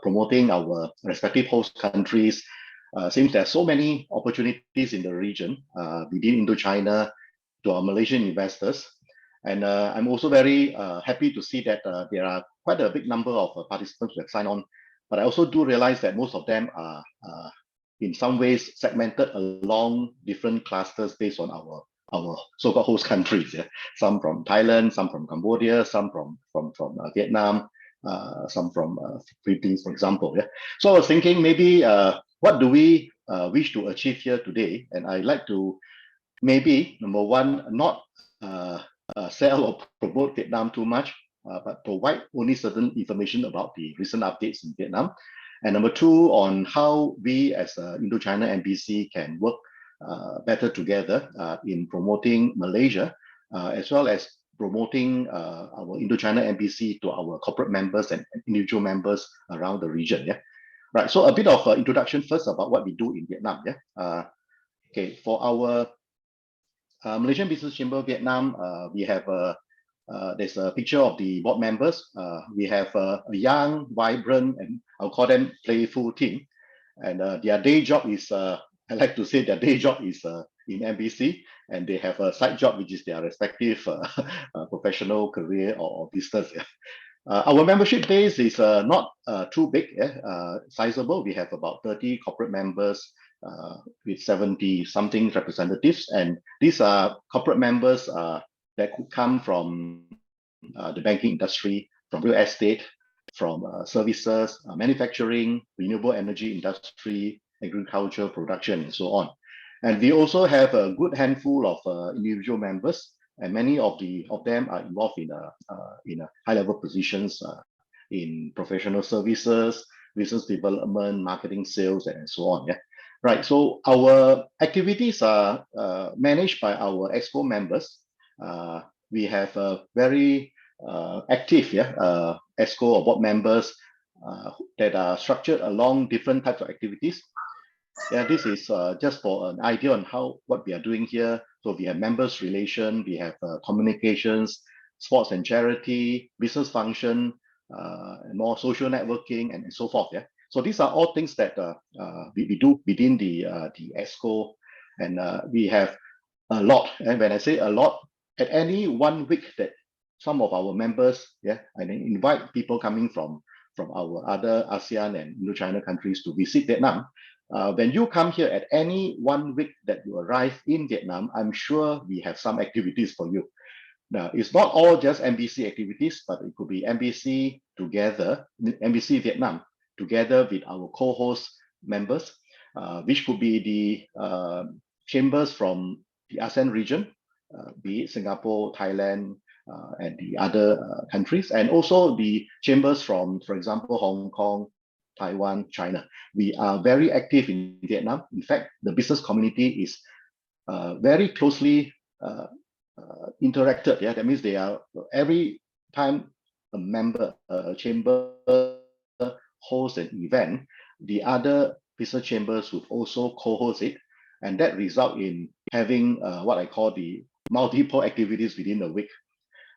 promoting our respective host countries. Seems there are so many opportunities in the region within Indochina to our Malaysian investors. And I'm also very happy to see that there are quite a big number of participants who have signed on. But I also do realize that most of them are in some ways segmented along different clusters based on our so-called host countries. Yeah? Some from Thailand, some from Cambodia, some from Vietnam, some from Philippines, for example. Yeah. So I was thinking maybe what do we wish to achieve here today? And I'd like to maybe, number one, not sell or promote Vietnam too much, but provide only certain information about the recent updates in Vietnam. And number two, on how we as Indochina MBC can work better together in promoting Malaysia, as well as promoting our Indochina MBC to our corporate members and individual members around the region. Yeah, right. So a bit of introduction first about what we do in Vietnam. Yeah. Okay, for our Malaysian Business Chamber Vietnam, we have there's a picture of the board members. We have a young, vibrant, and I'll call them playful team. And their day job is, I like to say their day job is in MBC, and they have a side job, which is their respective professional career or business. Yeah. Our membership base is not too big, sizable. We have about 30 corporate members with 70 something representatives, and these are corporate members that could come from the banking industry, from real estate, from services, manufacturing, renewable energy industry, agriculture, production, and so on. And we also have a good handful of individual members, and many of them are involved in high-level positions in professional services, business development, marketing, sales, and so on. Yeah. Right. So our activities are managed by our exco members. We have a very active exco or board members that are structured along different types of activities. Yeah, this is just for an idea on what we are doing here. So we have members relation, we have communications, sports and charity, business function, and more social networking, and so forth. Yeah. So these are all things that we do within the EXCO, and we have a lot. And when I say a lot, at any 1 week that some of our members, and invite people coming from our other ASEAN and Indochina countries to visit Vietnam. When you come here at any 1 week that you arrive in Vietnam, I'm sure we have some activities for you. Now, it's not all just MBC activities, but it could be MBC together, MBC Vietnam, together with our co-host members, which could be the chambers from the ASEAN region, be it Singapore, Thailand, and the other countries, and also the chambers from, for example, Hong Kong, Taiwan, China. We are very active in Vietnam. In fact, the business community is very closely interacted. Yeah, that means they are every time a member, a chamber hosts an event, the other business chambers would also co-host it, and that result in having what I call the multiple activities within a week.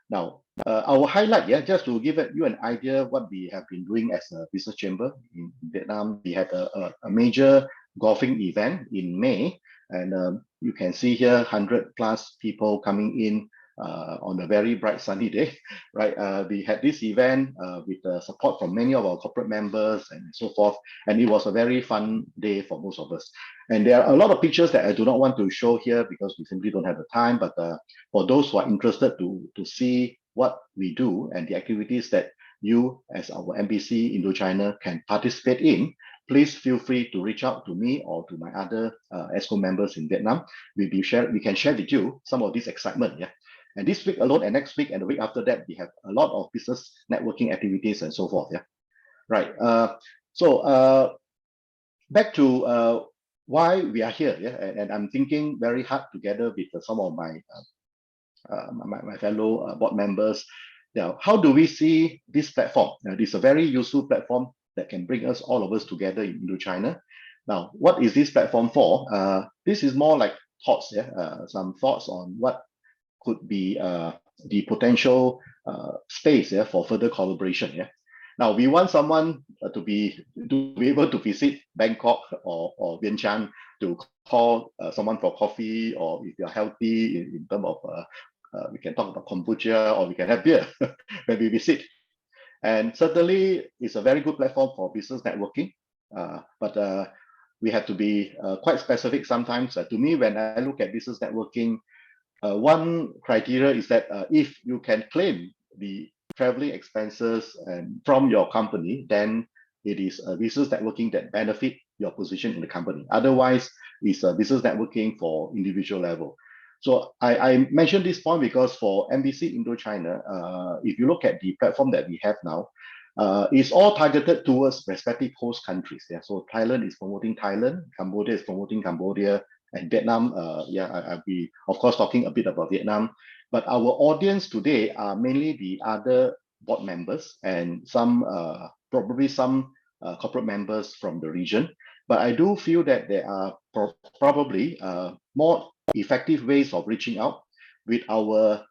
Now, our highlight, just to give you an idea of what we have been doing as a business chamber in Vietnam, we had a major golfing event in May, and you can see here 100+ people coming in on a very bright sunny day, right? We had this event with support from many of our corporate members and so forth, and it was a very fun day for most of us. And there are a lot of pictures that I do not want to show here because we simply don't have the time, but for those who are interested to see what we do and the activities that you as our MBC Indochina can participate in, please feel free to reach out to me or to my other ESCO members in Vietnam. We can share with you some of this excitement. Yeah. And this week alone and next week and the week after that, we have a lot of business networking activities and so forth. Yeah. Right. So back to why we are here. Yeah. And I'm thinking very hard together with some of my my fellow board members. Now, how do we see this platform? This is a very useful platform that can bring us, all of us together in Indochina. Now, what is this platform for? This is more like thoughts, some thoughts on what could be the potential space for further collaboration. Now, we want someone to be able to visit Bangkok or Vientiane to call someone for coffee, or if you're healthy in terms of we can talk about kombucha, or we can have beer when we visit. And certainly it's a very good platform for business networking, but we have to be quite specific sometimes. To me, when I look at business networking, one criteria is that if you can claim the traveling expenses and from your company, then it is a business networking that benefit your position in the company. Otherwise, it's a business networking for individual level. So I mentioned this point because for MBC Indochina, if you look at the platform that we have now, it's all targeted towards respective host countries. Yeah, so Thailand is promoting Thailand, Cambodia is promoting Cambodia, and Vietnam. I'll be of course talking a bit about Vietnam, but our audience today are mainly the other board members and some probably some corporate members from the region. But I do feel that there are probably more effective ways of reaching out with our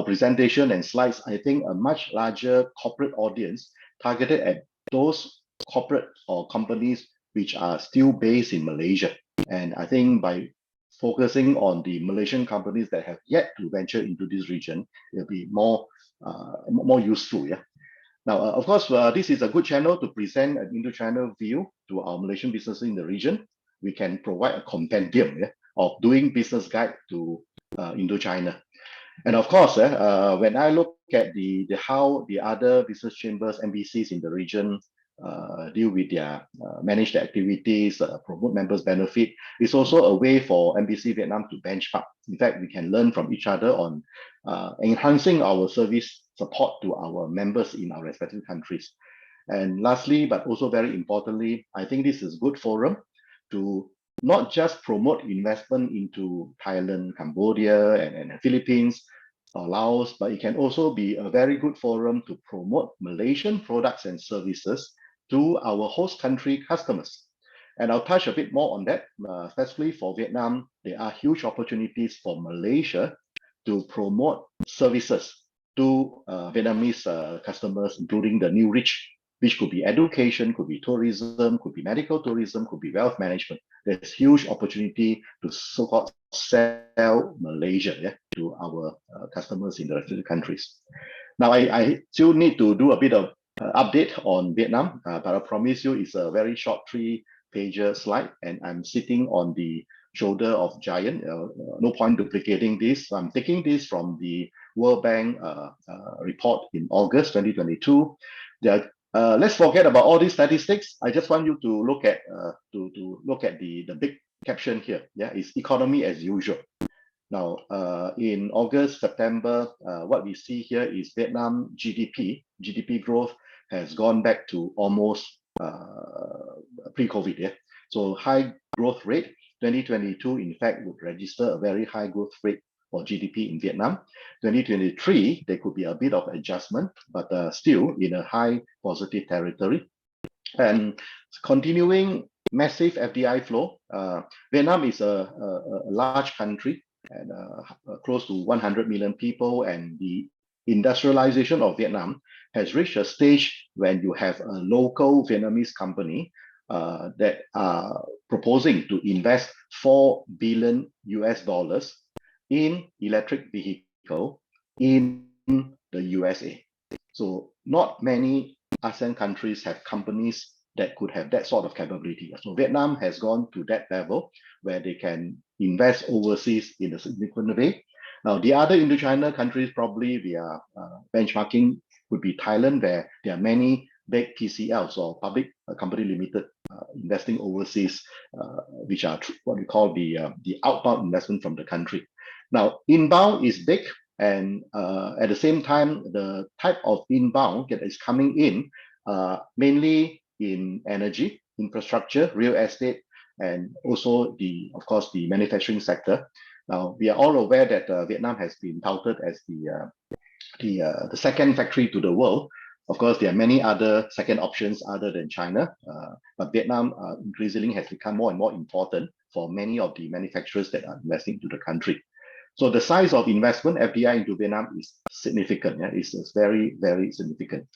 presentation and slides. I think a much larger corporate audience targeted at those corporate or companies which are still based in Malaysia. And I think by focusing on the Malaysian companies that have yet to venture into this region, it'll be more useful. Yeah. Now, of course, this is a good channel to present an Indochina view to our Malaysian businesses in the region. We can provide a compendium of doing business guide to Indochina. And of course, when I look at the how the other business chambers, MBCs in the region deal with their manage their activities, promote members' benefit, it's also a way for MBC Vietnam to benchmark. In fact, we can learn from each other on enhancing our service support to our members in our respective countries. And lastly, but also very importantly, I think this is a good forum to not just promote investment into Thailand, Cambodia, and the Philippines, or Laos, but it can also be a very good forum to promote Malaysian products and services to our host country customers. And I'll touch a bit more on that, especially for Vietnam. There are huge opportunities for Malaysia to promote services to Vietnamese customers, including the new rich, which could be education, could be tourism, could be medical tourism, could be wealth management. There's huge opportunity to so-called sell Malaysia to our customers in the respective countries. Now, I still need to do a bit of update on Vietnam, but I promise you it's a very short 3-pager slide, and I'm sitting on the shoulder of giant. No point duplicating this. I'm taking this from the World Bank report in August 2022. Let's forget about all these statistics. I just want you to look at the big caption here. Yeah, it's economy as usual. Now, in August, September, what we see here is Vietnam GDP growth has gone back to almost pre-COVID. Yeah, so high growth rate. 2022, in fact, would register a very high growth rate for GDP in Vietnam. 2023, there could be a bit of adjustment, but still in a high positive territory. And continuing massive FDI flow. Vietnam is a large country and close to 100 million people, and the industrialization of Vietnam has reached a stage when you have a local Vietnamese company that are proposing to invest $4 billion in electric vehicle in the USA. So not many ASEAN countries have companies that could have that sort of capability. So Vietnam has gone to that level where they can invest overseas in a significant way. Now, the other Indochina countries probably we are benchmarking would be Thailand, where there are many big PCLs or public company limited investing overseas, which are what we call the outbound investment from the country. Now, inbound is big, and at the same time, the type of inbound that is coming in mainly in energy, infrastructure, real estate, and also of course, the manufacturing sector. Now, we are all aware that Vietnam has been touted as the second factory to the world. Of course, there are many other second options other than China, but Vietnam increasingly has become more and more important for many of the manufacturers that are investing into the country. So the size of investment FDI into Vietnam is significant. Yeah, it's very, very significant.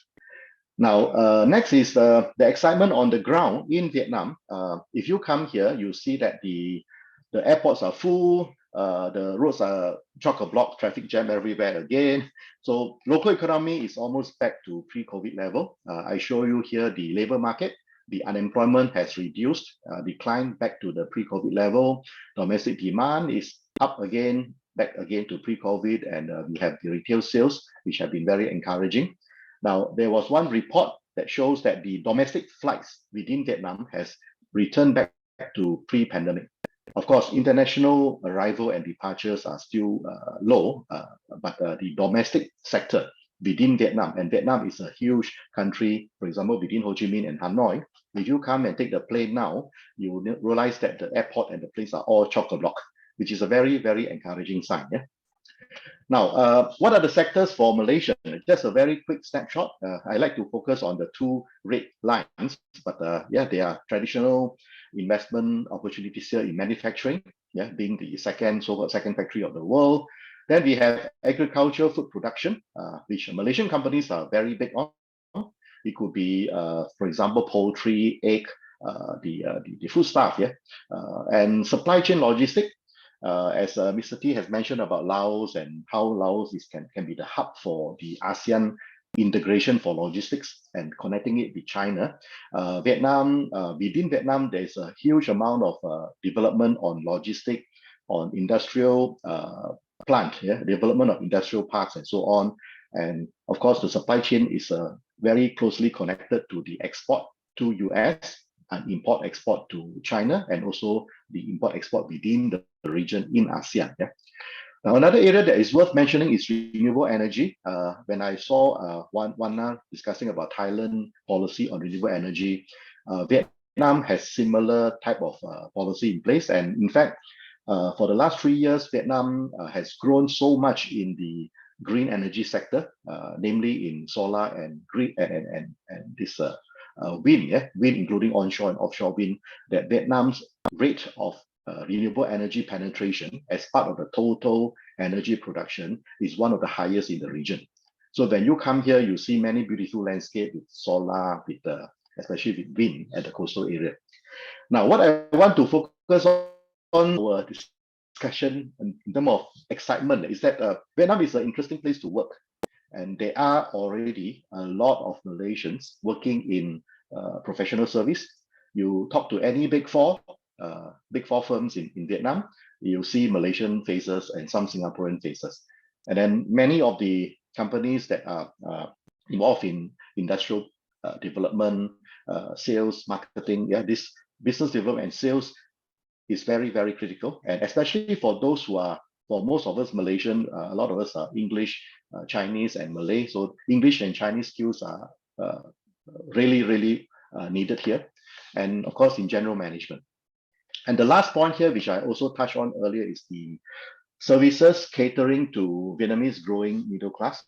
Now, next is the excitement on the ground in Vietnam. If you come here, you see that the airports are full, the roads are chock-a-block, traffic jam everywhere again. So local economy is almost back to pre-COVID level. I show you here the labor market. The unemployment has reduced, declined back to the pre-COVID level. Domestic demand is up again, back again to pre-COVID, and we have the retail sales, which have been very encouraging. Now, there was one report that shows that the domestic flights within Vietnam has returned back to pre-pandemic. Of course, international arrival and departures are still low, but the domestic sector within Vietnam, and Vietnam is a huge country, for example, between Ho Chi Minh and Hanoi. If you come and take the plane now, you will realize that the airport and the planes are all chock-a-block, which is a very, very encouraging sign. Yeah? Now, what are the sectors for Malaysia? Just a very quick snapshot. I like to focus on the two red lines, but yeah, they are traditional investment opportunities here in manufacturing, yeah, being the so-called second factory of the world. Then we have agriculture, food production, which Malaysian companies are very big on. It could be, for example, poultry, egg, the food stuff, yeah, and supply chain logistics. As Mr. T has mentioned about Laos and how Laos can be the hub for the ASEAN integration for logistics and connecting it with China. Within Vietnam, there's a huge amount of development on logistics, on industrial plant, yeah, development of industrial parks and so on. And of course, the supply chain is very closely connected to the export to US and import-export to China, and also the import-export within the region in ASEAN. Yeah? Now, another area that is worth mentioning is renewable energy. When I saw one discussing about Thailand policy on renewable energy, Vietnam has similar type of policy in place. And in fact, for the last 3 years, Vietnam has grown so much in the green energy sector, namely in solar and green and this wind, yeah, wind including onshore and offshore wind, that Vietnam's rate of renewable energy penetration as part of the total energy production is one of the highest in the region. So when you come here, you see many beautiful landscapes with solar, with especially with wind at the coastal area. Now, what I want to focus on our discussion in terms of excitement is that Vietnam is an interesting place to work. And there are already a lot of Malaysians working in professional service. You talk to any big four firms in Vietnam, you'll see Malaysian faces and some Singaporean faces. And then many of the companies that are involved in industrial development, sales, marketing, yeah, this business development and sales is very, very critical. And especially for those who are, for most of us Malaysian, a lot of us are English, Chinese and Malay. So English and Chinese skills are really, really needed here. And of course, in general management. And the last point here, which I also touched on earlier, is the services catering to Vietnamese growing middle class,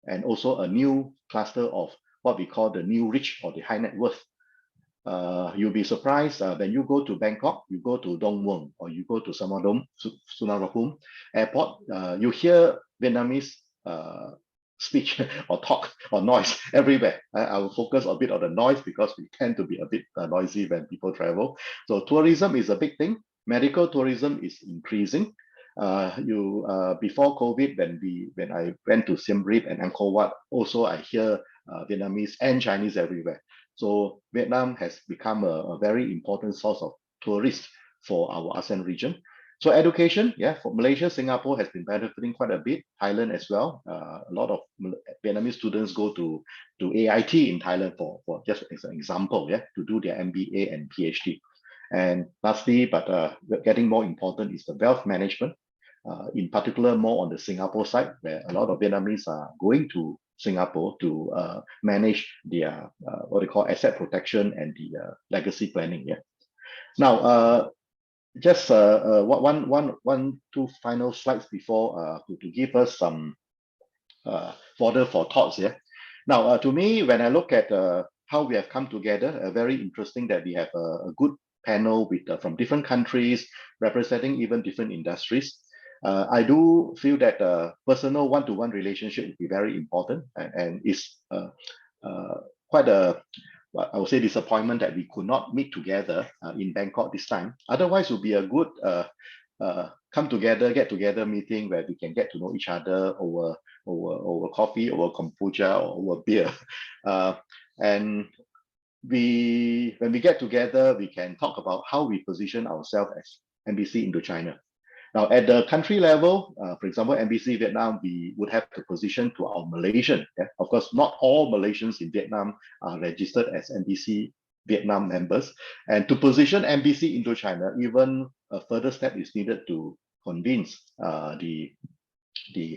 and also a new cluster of what we call the new rich or the high net worth. You'll be surprised when you go to Bangkok, you go to Dong Mueang, or you go to Suvarnabhumi Airport, you hear Vietnamese speech or talk or noise everywhere. I will focus a bit on the noise because we tend to be a bit noisy when people travel. So tourism is a big thing. Medical tourism is increasing. Before COVID, when I went to Siem Reap and Angkor Wat, also I hear Vietnamese and Chinese everywhere. So Vietnam has become a very important source of tourists for our ASEAN region. So education, yeah, for Malaysia, Singapore has been benefiting quite a bit. Thailand as well. A lot of Vietnamese students go to AIT in Thailand for just as an example, yeah, to do their MBA and PhD. And lastly, but getting more important is the wealth management, in particular more on the Singapore side, where a lot of Vietnamese are going to Singapore to manage their what they call asset protection and the legacy planning. Yeah. Now, just two final slides before to give us some fodder for thoughts here. Now, to me, when I look at how we have come together, very interesting that we have a good panel with from different countries representing even different industries. I do feel that personal one-to-one relationship would be very important, and it's quite a, I would say, disappointment that we could not meet together in Bangkok this time. Otherwise, it would be a good come together, get together meeting where we can get to know each other over coffee, over kombucha, or over beer. And when we get together, we can talk about how we position ourselves as MBC Indochina. Now, at the country level, for example, MBC Vietnam, we would have to position to our Malaysian. Yeah? Of course, not all Malaysians in Vietnam are registered as MBC Vietnam members. And to position MBC Indochina, even a further step is needed to convince the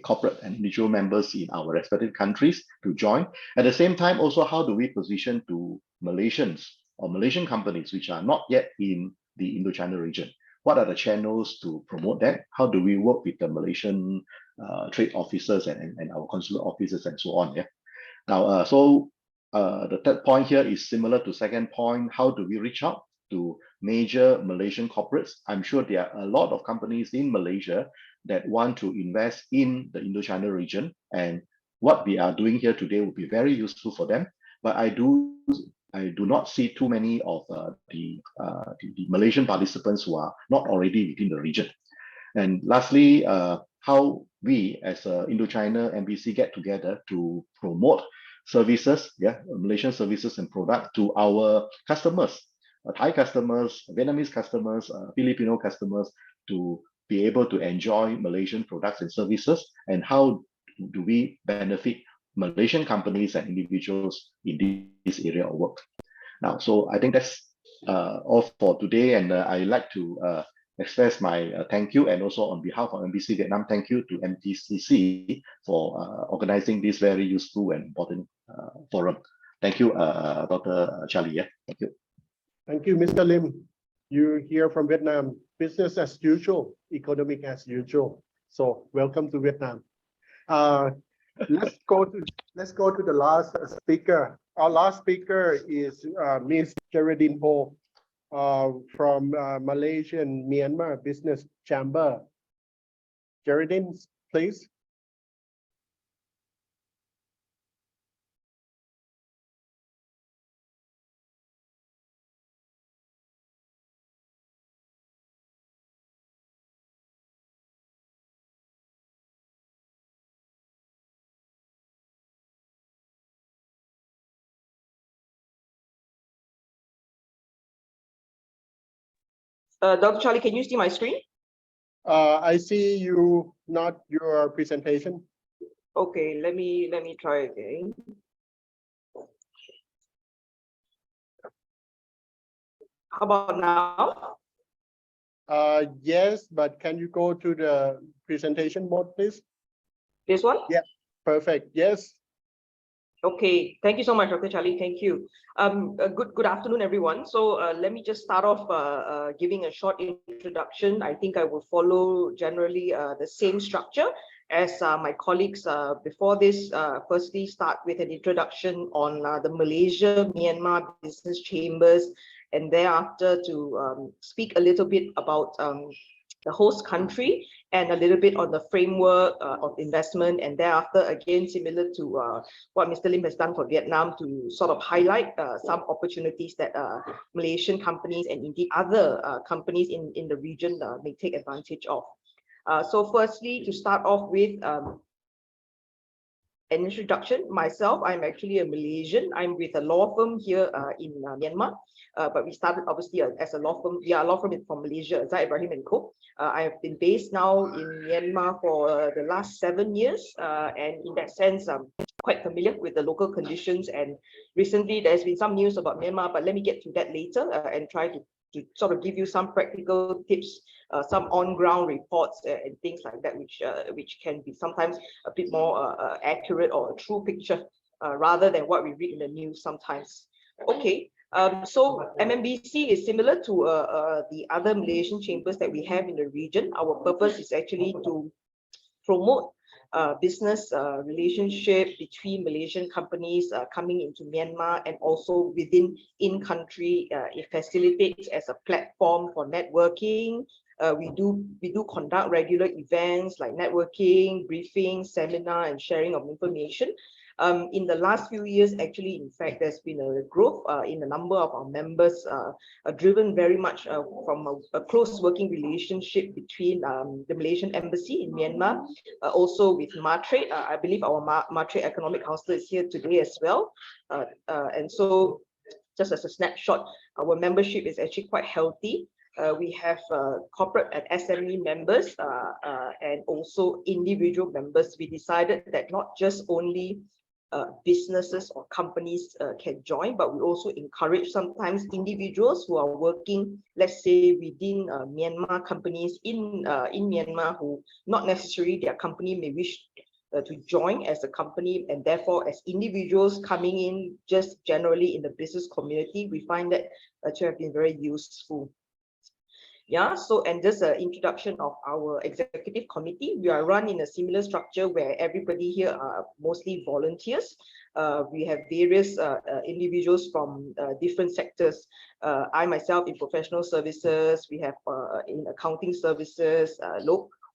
corporate and individual members in our respective countries to join. At the same time, also, how do we position to Malaysians or Malaysian companies which are not yet in the Indochina region? What are the channels to promote that? How do we work with the Malaysian trade officers and our consular officers and so on? Yeah. Now, the third point here is similar to second point. How do we reach out to major Malaysian corporates? I'm sure there are a lot of companies in Malaysia that want to invest in the Indochina region, and what we are doing here today will be very useful for them. But I do not see too many of the Malaysian participants who are not already within the region. And lastly, how we as Indochina MBC get together to promote services, yeah, Malaysian services and product to our customers, Thai customers, Vietnamese customers, Filipino customers, to be able to enjoy Malaysian products and services, and how do we benefit Malaysian companies and individuals in this area of work. Now, so I think that's all for today, and I'd like to express my thank you, and also on behalf of MBC Vietnam, thank you to MTCC for organizing this very useful and important forum. Thank you, Dr. Charlie. Yeah, thank you.
Thank you, Mr. Lim. You hear from Vietnam, business as usual, economic as usual. So welcome to Vietnam. Let's go to the last speaker. Our last speaker is Ms. Geraldine Ho from Malaysian Myanmar Business Chamber. Geraldine, please.
Dr. Charlie, can you see my screen?
I see you, not your presentation.
Okay, let me try again. How about now?
Yes, but can you go to the presentation mode, please?
This one?
Yeah, perfect. Yes.
Okay, thank you so much, Dr. Charlie. Thank you. Good afternoon, everyone. So let me just start off giving a short introduction. I think I will follow generally the same structure as my colleagues before this. Firstly, start with an introduction on the Malaysia Myanmar Business Chambers, and thereafter to speak a little bit about the host country, and a little bit on the framework of investment, and thereafter again similar to what Mr. Lim has done for Vietnam, to sort of highlight some opportunities that Malaysian companies and indeed other companies in the region may take advantage of. So firstly, to start off with an introduction. Myself, I'm actually a Malaysian. I'm with a law firm here in Myanmar, but we started obviously as a law firm. We are a law firm from Malaysia, Zai Ibrahim & Co. I have been based now in Myanmar for the last 7 years, and in that sense, I'm quite familiar with the local conditions. And recently, there's been some news about Myanmar, but let me get to that later and try to sort of give you some practical tips, some on-ground reports and things like that, which can be sometimes a bit more accurate or a true picture rather than what we read in the news sometimes. Okay, so MMBC is similar to the other Malaysian chambers that we have in the region. Our purpose is actually to promote business relationship between Malaysian companies coming into Myanmar, and also within in-country. It facilitates as a platform for networking. We do conduct regular events like networking, briefings, seminar, and sharing of information. In the last few years, actually, in fact, there's been a growth in the number of our members, driven very much from a close working relationship between the Malaysian Embassy in Myanmar, also with Martrade. I believe our Martrade Economic Council is here today as well. And so, just as a snapshot, our membership is actually quite healthy. We have corporate and SME members and also individual members. We decided that not just only businesses or companies can join, but we also encourage sometimes individuals who are working, let's say, within Myanmar companies in Myanmar, who not necessarily their company may wish to join as a company, and therefore as individuals coming in just generally in the business community, we find that to have been very useful. Yeah, so, and just an introduction of our executive committee. We are run in a similar structure where everybody here are mostly volunteers. We have various individuals from different sectors. I myself in professional services, we have in accounting services.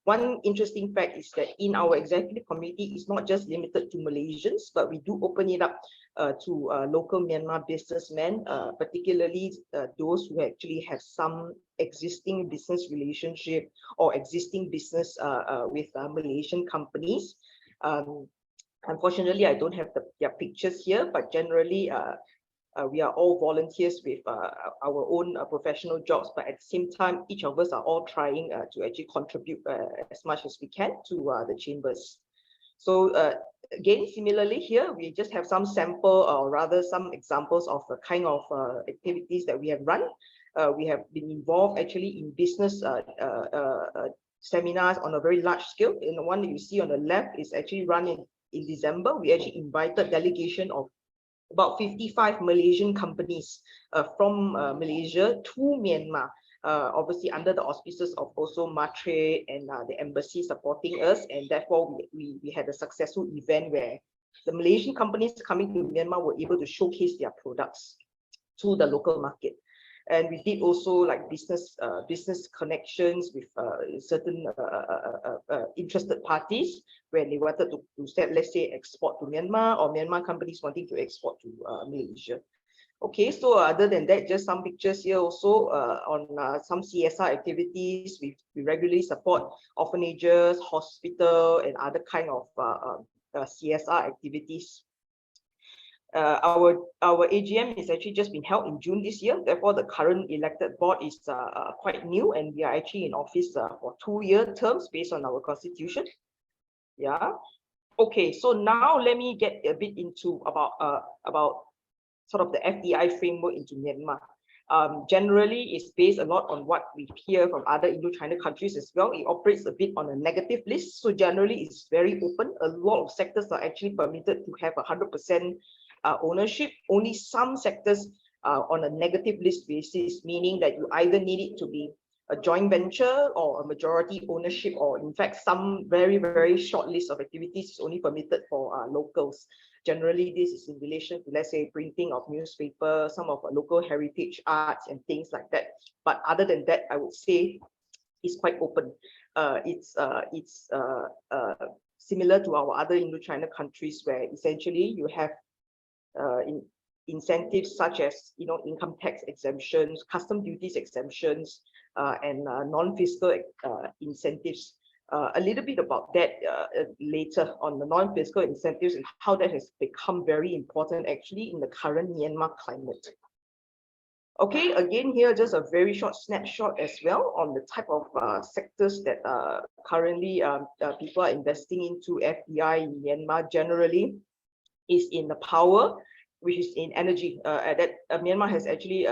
One interesting fact is that in our executive committee, it's not just limited to Malaysians, but we do open it up to local Myanmar businessmen, particularly those who actually have some existing business relationship or existing business with Malaysian companies. Unfortunately, I don't have their pictures here, but generally, we are all volunteers with our own professional jobs, but at the same time, each of us are all trying to actually contribute as much as we can to the chambers. So again, similarly here, we just have some sample, or rather some examples of the kind of activities that we have run. We have been involved actually in business seminars on a very large scale. And the one that you see on the left is actually run in December. We actually invited delegation of about 55 Malaysian companies from Malaysia to Myanmar, obviously under the auspices of also Martrade and the embassy supporting us. And therefore, we had a successful event where the Malaysian companies coming to Myanmar were able to showcase their products to the local market. And we did also like business connections with certain interested parties when they wanted to let's say, export to Myanmar, or Myanmar companies wanting to export to Malaysia. Okay, so other than that, just some pictures here also on some CSR activities. We regularly support orphanages, hospital, and other kind of CSR activities. Our AGM is actually just been held in June this year. Therefore, the current elected board is quite new, and we are actually in office for 2-year terms based on our constitution. Yeah. Okay. So now let me get a bit into about sort of the FDI framework into Myanmar. Generally, it's based a lot on what we hear from other Indochina countries as well. It operates a bit on a negative list. So generally, it's very open. A lot of sectors are actually permitted to have 100% ownership. Only some sectors on a negative list basis, meaning that you either need it to be a joint venture or a majority ownership, or in fact, some very, very short list of activities is only permitted for locals. Generally, this is in relation to, let's say, printing of newspaper, some of local heritage arts and things like that. But other than that, I would say is quite open. It's similar to our other Indochina countries, where essentially you have incentives such as income tax exemptions, custom duties exemptions, and non-fiscal incentives. A little bit about that later on the non-fiscal incentives and how that has become very important actually in the current Myanmar climate. Okay, again here just a very short snapshot as well on the type of sectors that currently people are investing into FDI in Myanmar generally is in the power, which is in energy. Myanmar has actually,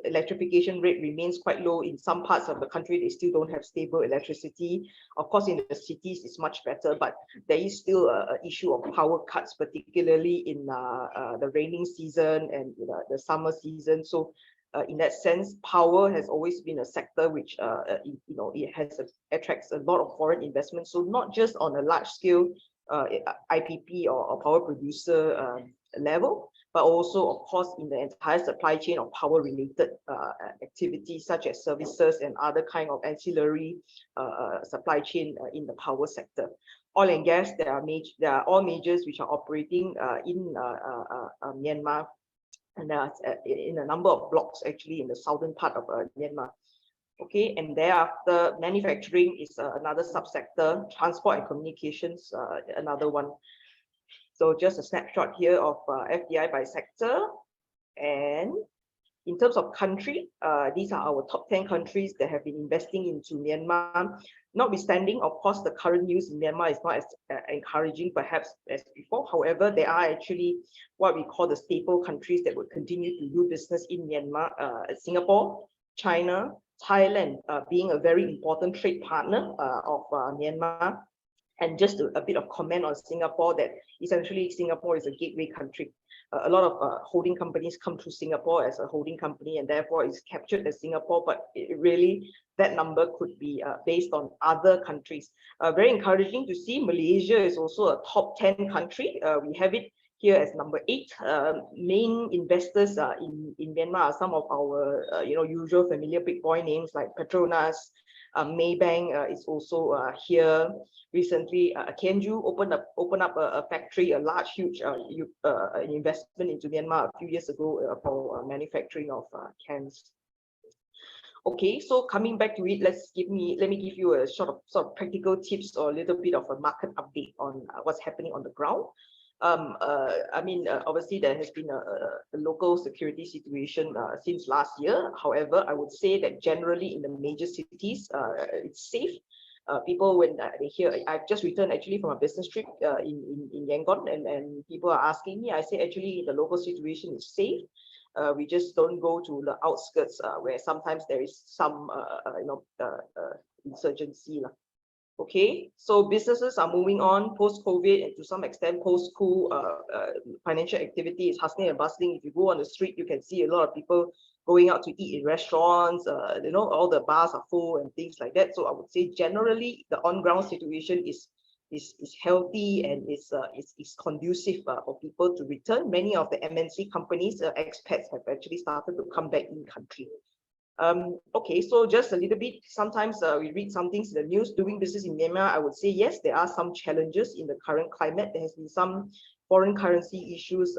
electrification rate remains quite low. In some parts of the country, they still don't have stable electricity. Of course, in the cities, it's much better, but there is still an issue of power cuts, particularly in the raining season and the summer season. So in that sense, power has always been a sector which, it attracts a lot of foreign investment. So not just on a large scale IPP or power producer level, but also, of course, in the entire supply chain of power-related activities such as services and other kind of ancillary supply chain in the power sector. Oil and gas, there are all majors which are operating in Myanmar, and in a number of blocks actually in the southern part of Myanmar. Okay, and thereafter, manufacturing is another subsector, transport and communications, another one. So just a snapshot here of FDI by sector. And in terms of country, these are our top 10 countries that have been investing into Myanmar. Notwithstanding, of course, the current news in Myanmar is not as encouraging perhaps as before. However, there are actually what we call the staple countries that would continue to do business in Myanmar. Singapore, China, Thailand being a very important trade partner of Myanmar. And just a bit of comment on Singapore, that essentially Singapore is a gateway country. A lot of holding companies come to Singapore as a holding company and therefore is captured as Singapore, but really that number could be based on other countries. Very encouraging to see Malaysia is also a top 10 country. We have it here as number 8. Main investors in Myanmar are some of our usual familiar big boy names like Petronas. Maybank is also here. Recently, Kenju opened up a factory, a large, huge investment into Myanmar a few years ago for manufacturing of cans. Okay, so coming back to it, let me give you a sort of practical tips or a little bit of a market update on what's happening on the ground. Obviously there has been a local security situation since last year. However, I would say that generally in the major cities, it's safe. People, when they hear, I've just returned actually from a business trip in Yangon, and people are asking me, I say actually the local situation is safe. We just don't go to the outskirts where sometimes there is some insurgency. Okay, so businesses are moving on post-COVID and to some extent post-school. Financial activity is hustling and bustling. If you go on the street, you can see a lot of people going out to eat in restaurants. All the bars are full and things like that. So I would say generally the on-ground situation is healthy and is conducive for people to return. Many of the MNC companies, expats have actually started to come back in country. Okay, so just a little bit, sometimes we read some things in the news. Doing business in Myanmar, I would say yes, there are some challenges in the current climate. There has been some foreign currency issues.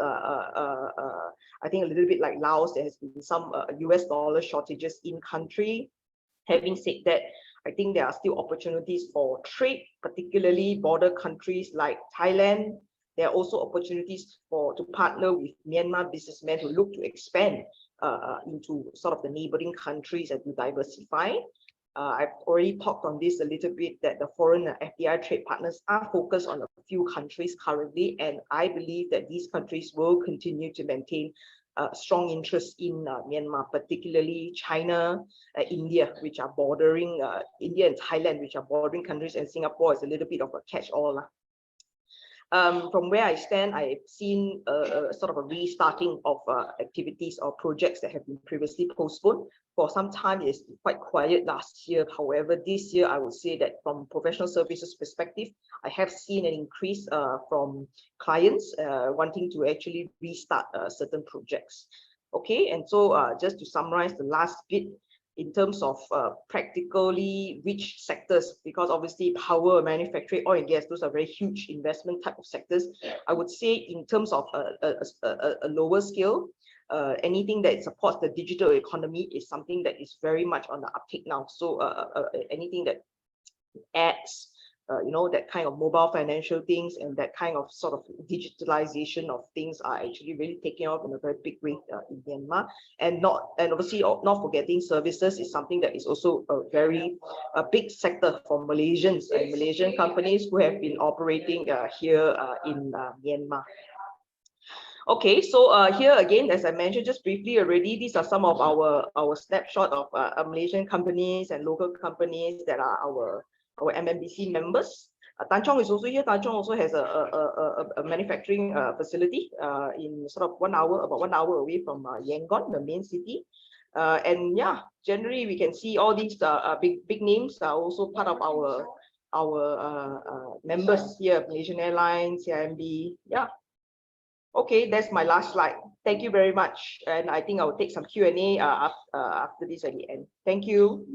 I think a little bit like Laos, there has been some US dollar shortages in country. Having said that, I think there are still opportunities for trade, particularly border countries like Thailand. There are also opportunities to partner with Myanmar businessmen who look to expand into sort of the neighboring countries and to diversify. I've already talked on this a little bit, that the foreign FDI trade partners are focused on a few countries currently, and I believe that these countries will continue to maintain strong interest in Myanmar, particularly China, India, which are bordering, India and Thailand, which are bordering countries, and Singapore is a little bit of a catch-all. From where I stand, I've seen a sort of a restarting of activities or projects that have been previously postponed. For some time, it's quite quiet last year. However, this year, I would say that from professional services perspective, I have seen an increase from clients wanting to actually restart certain projects. Okay, and so just to summarize the last bit, in terms of practically which sectors, because obviously power, manufacturing, oil and gas, those are very huge investment type of sectors. I would say in terms of a lower scale, anything that supports the digital economy is something that is very much on the uptake now. So anything that adds, that kind of mobile financial things and that kind of sort of digitalization of things are actually really taking off in a very big way in Myanmar. And obviously not forgetting services is something that is also a big sector for Malaysians and Malaysian companies who have been operating here in Myanmar. Okay, so here again, as I mentioned just briefly already, these are some of our snapshot of Malaysian companies and local companies that are our MMBC members. Tan Chong is also here. Tan Chong also has a manufacturing facility in sort of about 1 hour away from Yangon, the main city. And yeah, generally we can see all these big names are also part of our members here, Malaysian Airlines, CIMB. Yeah. Okay, that's my last slide. Thank you very much. And I think I will take some Q&A after this at the end. Thank you.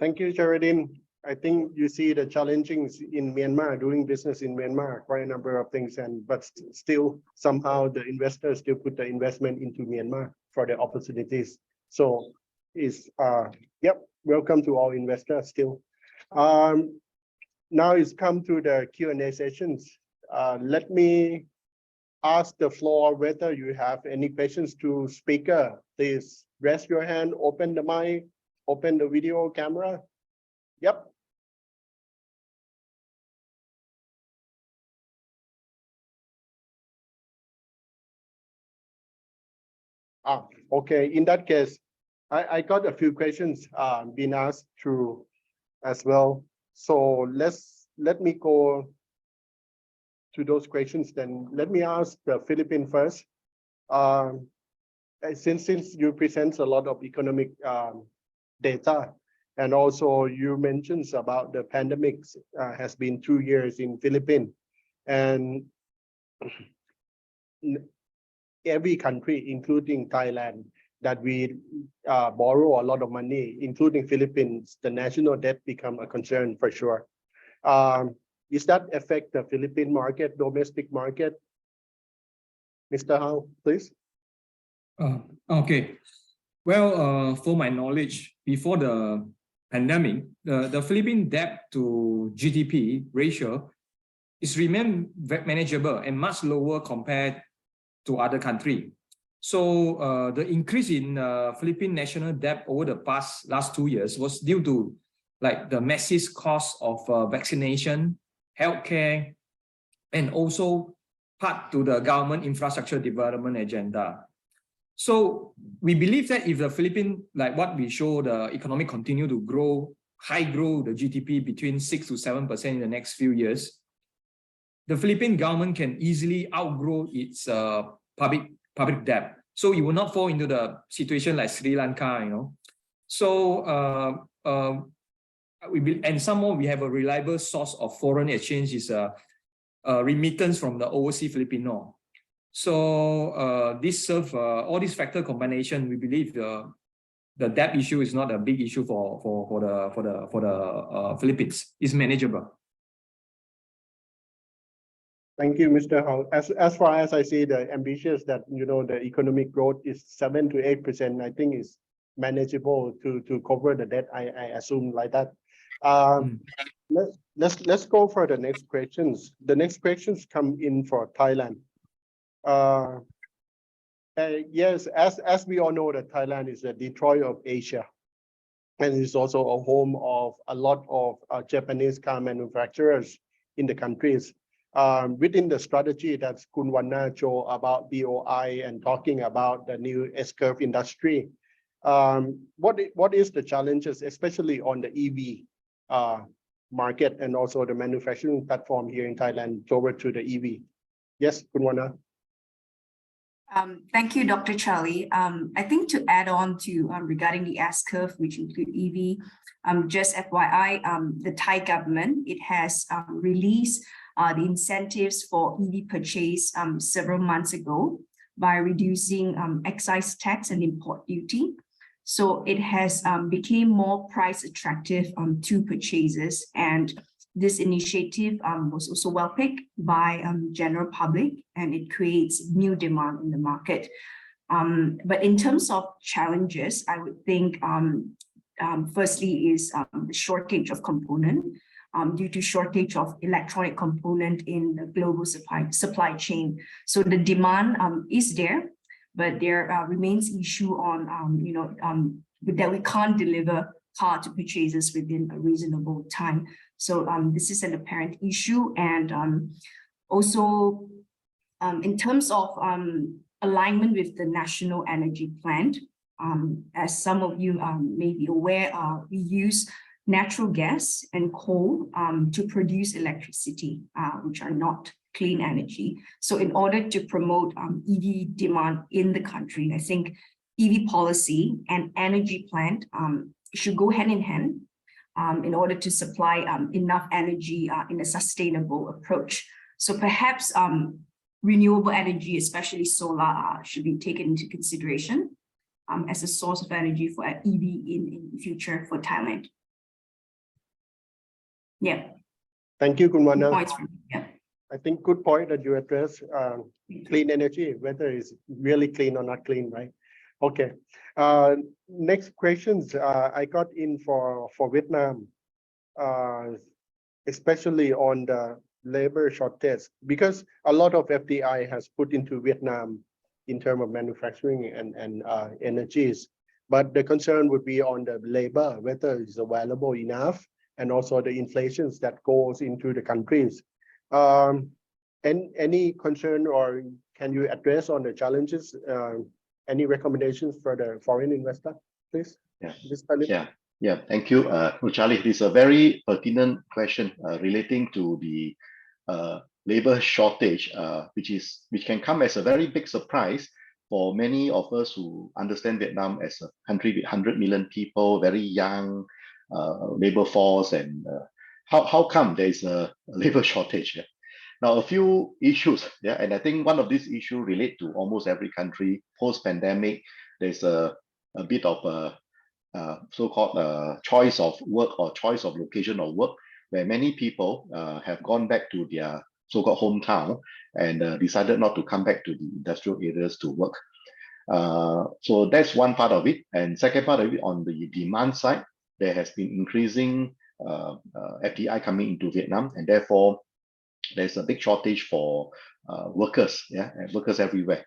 Thank you, Geraldine. I think you see the challenges in Myanmar, doing business in Myanmar, quite a number of things, but still somehow the investors still put the investment into Myanmar for the opportunities. So it's, welcome to all investors still. Now it's come to the Q&A sessions. Let me ask the floor whether you have any questions to speaker. Please raise your hand, open the mic, open the video camera. Yep. Okay. In that case, I got a few questions being asked through as well. So let me go to those questions. Then let me ask the Philippines first. Since you present a lot of economic data, and also you mentioned about the pandemic has been 2 years in Philippines, and every country, including Thailand, that we borrow a lot of money, including Philippines, the national debt become a concern for sure. Does that affect the Philippine market, domestic market? Mr. Hao, please.
Okay. Well, for my knowledge, before the pandemic, the Philippine debt to GDP ratio is remained manageable and much lower compared to other countries. So the increase in Philippine national debt over the last 2 years was due to like the massive cost of vaccination, healthcare, and also part to the government infrastructure development agenda. So we believe that if the Philippines, like what we show, the economic continue to grow, grow the GDP between 6 to 7% in the next few years, the Philippine government can easily outgrow its public debt. So it will not fall into the situation like Sri Lanka, So and some more, we have a reliable source of foreign exchange is remittance from the overseas Filipino. So this serve all these factor combination. We believe the debt issue is not a big issue for the Philippines. It's manageable.
Thank you, Mr. Hao. As far as I see, the ambitious that the economic growth is 7 to 8%, I think is manageable to cover the debt. I assume like that. Let's go for the next questions. The next questions come in for Thailand. Yes, as we all know, that Thailand is the Detroit of Asia, and it's also a home of a lot of Japanese car manufacturers in the countries. Within the strategy that Kun Wanna showed about BOI and talking about the new S-curve industry, what is the challenges, especially on the EV market and also the manufacturing platform here in Thailand toward to the EV? Yes, Kun Wanna.
Thank you, Dr. Charlie. I think to add on to regarding the S-curve, which include EV, just FYI, the Thai government, it has released the incentives for EV purchase several months ago by reducing excise tax and import duty. So it has became more price attractive to purchasers, and this initiative was also well picked by general public, and it creates new demand in the market. But in terms of challenges, I would think firstly is the shortage of component due to shortage of electronic component in the global supply chain. So the demand is there, but there remains issue on that we can't deliver car to purchasers within a reasonable time. So this is an apparent issue, and also in terms of alignment with the National Energy Plan, as some of you may be aware, we use natural gas and coal to produce electricity, which are not clean energy. So in order to promote EV demand in the country, I think EV policy and energy plan should go hand in hand in order to supply enough energy in a sustainable approach. So perhaps renewable energy, especially solar, should be taken into consideration as a source of energy for EV in the future for Thailand. Yeah.
Thank you, Kunwana.
Points from, yeah.
I think good point that you address clean energy, whether it's really clean or not clean, right? Okay. Next questions I got in for Vietnam, especially on the labor shortage, because a lot of FDI has put into Vietnam in terms of manufacturing and energies, but the concern would be on the labor, whether it's available enough, and also the inflations that goes into the countries. Any concern, or can you address on the challenges? Any recommendations for the foreign investor, please?
Yeah. Thank you, Charlie. This is a very pertinent question relating to the labor shortage, which can come as a very big surprise for many of us who understand Vietnam as a country with 100 million people, very young labor force, and how come there is a labor shortage? Yeah? Now, a few issues, and I think one of these issues relate to almost every country post-pandemic. There's a bit of a so-called choice of work or choice of location of work, where many people have gone back to their so-called hometown and decided not to come back to the industrial areas to work. So that's one part of it. And second part of it, on the demand side, there has been increasing FDI coming into Vietnam, and therefore there's a big shortage for workers, and workers everywhere.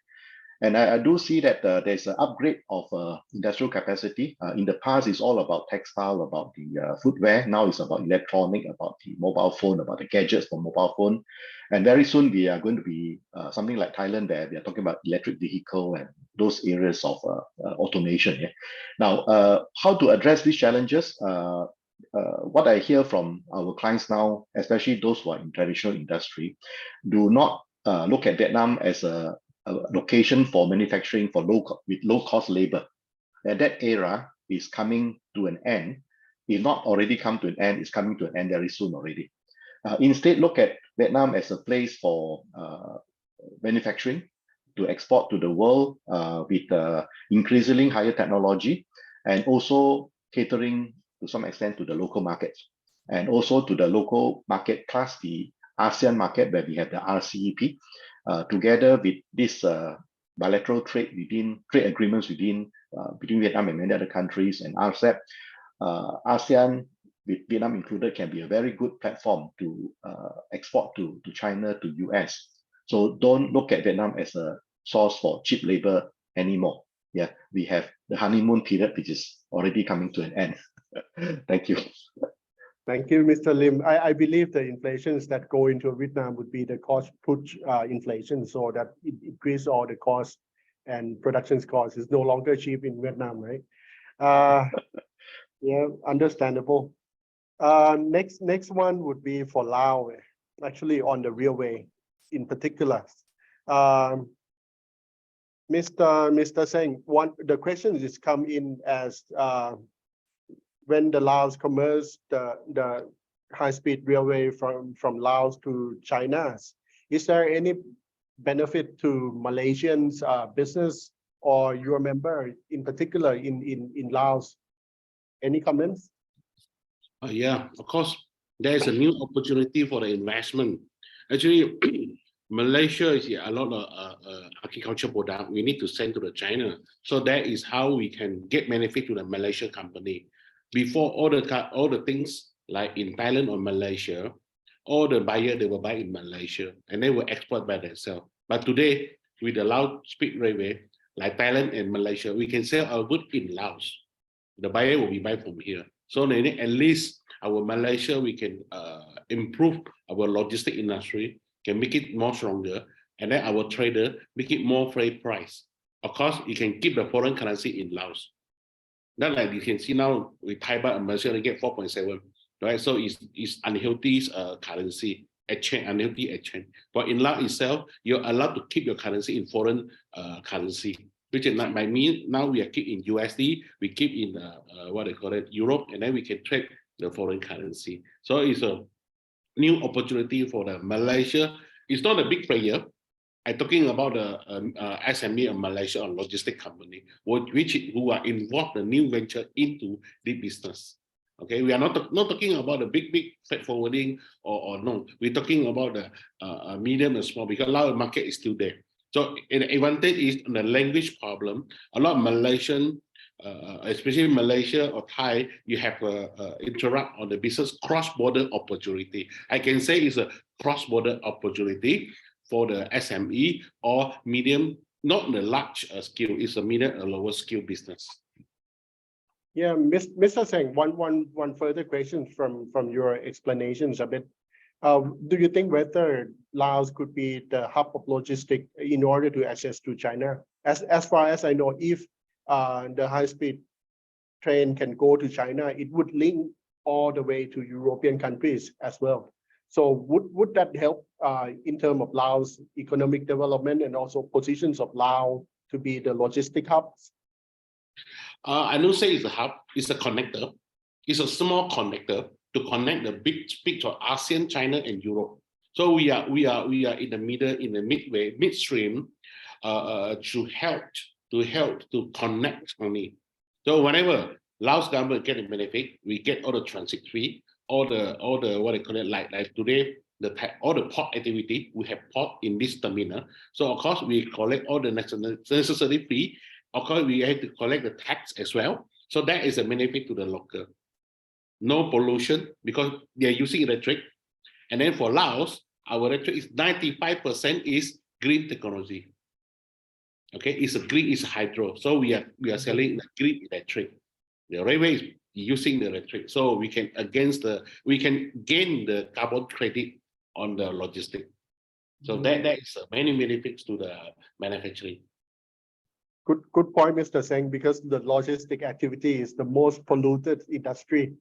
And I do see that there's an upgrade of industrial capacity. In the past, it's all about textile, about the footwear. Now it's about electronic, about the mobile phone, about the gadgets for mobile phone. And very soon we are going to be something like Thailand, where we are talking about electric vehicle and those areas of automation. Yeah. Now, how to address these challenges? What I hear from our clients now, especially those who are in traditional industry, do not look at Vietnam as a location for manufacturing for with low cost labor. And that era is coming to an end. It's not already come to an end, it's coming to an end very soon already. Instead, look at Vietnam as a place for manufacturing to export to the world with increasingly higher technology, and also catering to some extent to the local markets, and also to the local market plus the ASEAN market, where we have the RCEP. Together with this bilateral trade agreements between Vietnam and many other countries and RCEP, ASEAN with Vietnam included can be a very good platform to export to China, to US. So don't look at Vietnam as a source for cheap labor anymore. Yeah, we have the honeymoon period, which is already coming to an end. Thank you.
Thank you, Mr. Lim. I believe the inflations that go into Vietnam would be the cost push inflation, so that it increase all the costs and production costs. Is no longer cheap in Vietnam, right? Yeah, understandable. Next one would be for Laos, actually on the railway in particular. Mr. Seng, the question is come in as when the Laos commerce the high-speed railway from Laos to China, is there any benefit to Malaysians business or your member in particular in Laos? Any comments?
Yeah, of course, there is a new opportunity for the investment. Actually, Malaysia is a lot of agriculture product we need to send to the China. So that is how we can get benefit to the Malaysian company. Before all the things like in Thailand or Malaysia, all the buyer they will buy in Malaysia and they will export by themselves. But today, with the Laos speed railway, like Thailand and Malaysia, we can sell our goods in Laos. The buyer will be buy from here. So then at least our Malaysia, we can improve our logistic industry, can make it more stronger, and then our trader make it more fair price. Of course, you can keep the foreign currency in Laos. Not like you can see now with Thai baht and Malaysia, they get 4.7, right? So it's unhealthy currency exchange, unhealthy exchange. But in Laos itself, you're allowed to keep your currency in foreign currency. Which is not by me. Now we are keep in USD, we keep in what they call it, Europe, and then we can trade the foreign currency. So it's a new opportunity for the Malaysia. It's not a big player. I'm talking about the SME of Malaysia or logistic company, who are involved in new venture into the business. Okay, we are not talking about the big freight forwarding or no. We're talking about the medium and small, because a lot of market is still there. So an advantage is the language problem. A lot of Malaysian, especially Malaysia or Thai, you have interact on the business cross-border opportunity. I can say it's a cross-border opportunity for the SME or medium, not the large scale. It's a medium or lower scale business.
Yeah, Mr. Seng, one further question from your explanations a bit. Do you think whether Laos could be the hub of logistics in order to access to China? As far as I know, if the high-speed train can go to China, it would link all the way to European countries as well. So would that help in terms of Laos economic development and also positions of Laos to be the logistic hubs?
I don't say it's a hub, it's a connector. It's a small connector to connect the big picture of ASEAN, China, and Europe. So we are in the middle, in the midstream, to help to connect only. So whenever Laos government get a benefit, we get all the transit fee, all the what they call it, like today, all the port activity, we have port in this terminal. So of course we collect all the necessary fee. Of course we have to collect the tax as well. So that is a benefit to the local. No pollution because they are using electric. And then for Laos, our electric is 95% is green technology. Okay, it's a green, it's hydro. So we are selling the green electric. The railway is using the electric. So we can gain the carbon credit on the logistic. So that is many benefits to the manufacturing.
Good point, Mr. Seng, because the logistic activity is the most polluted industry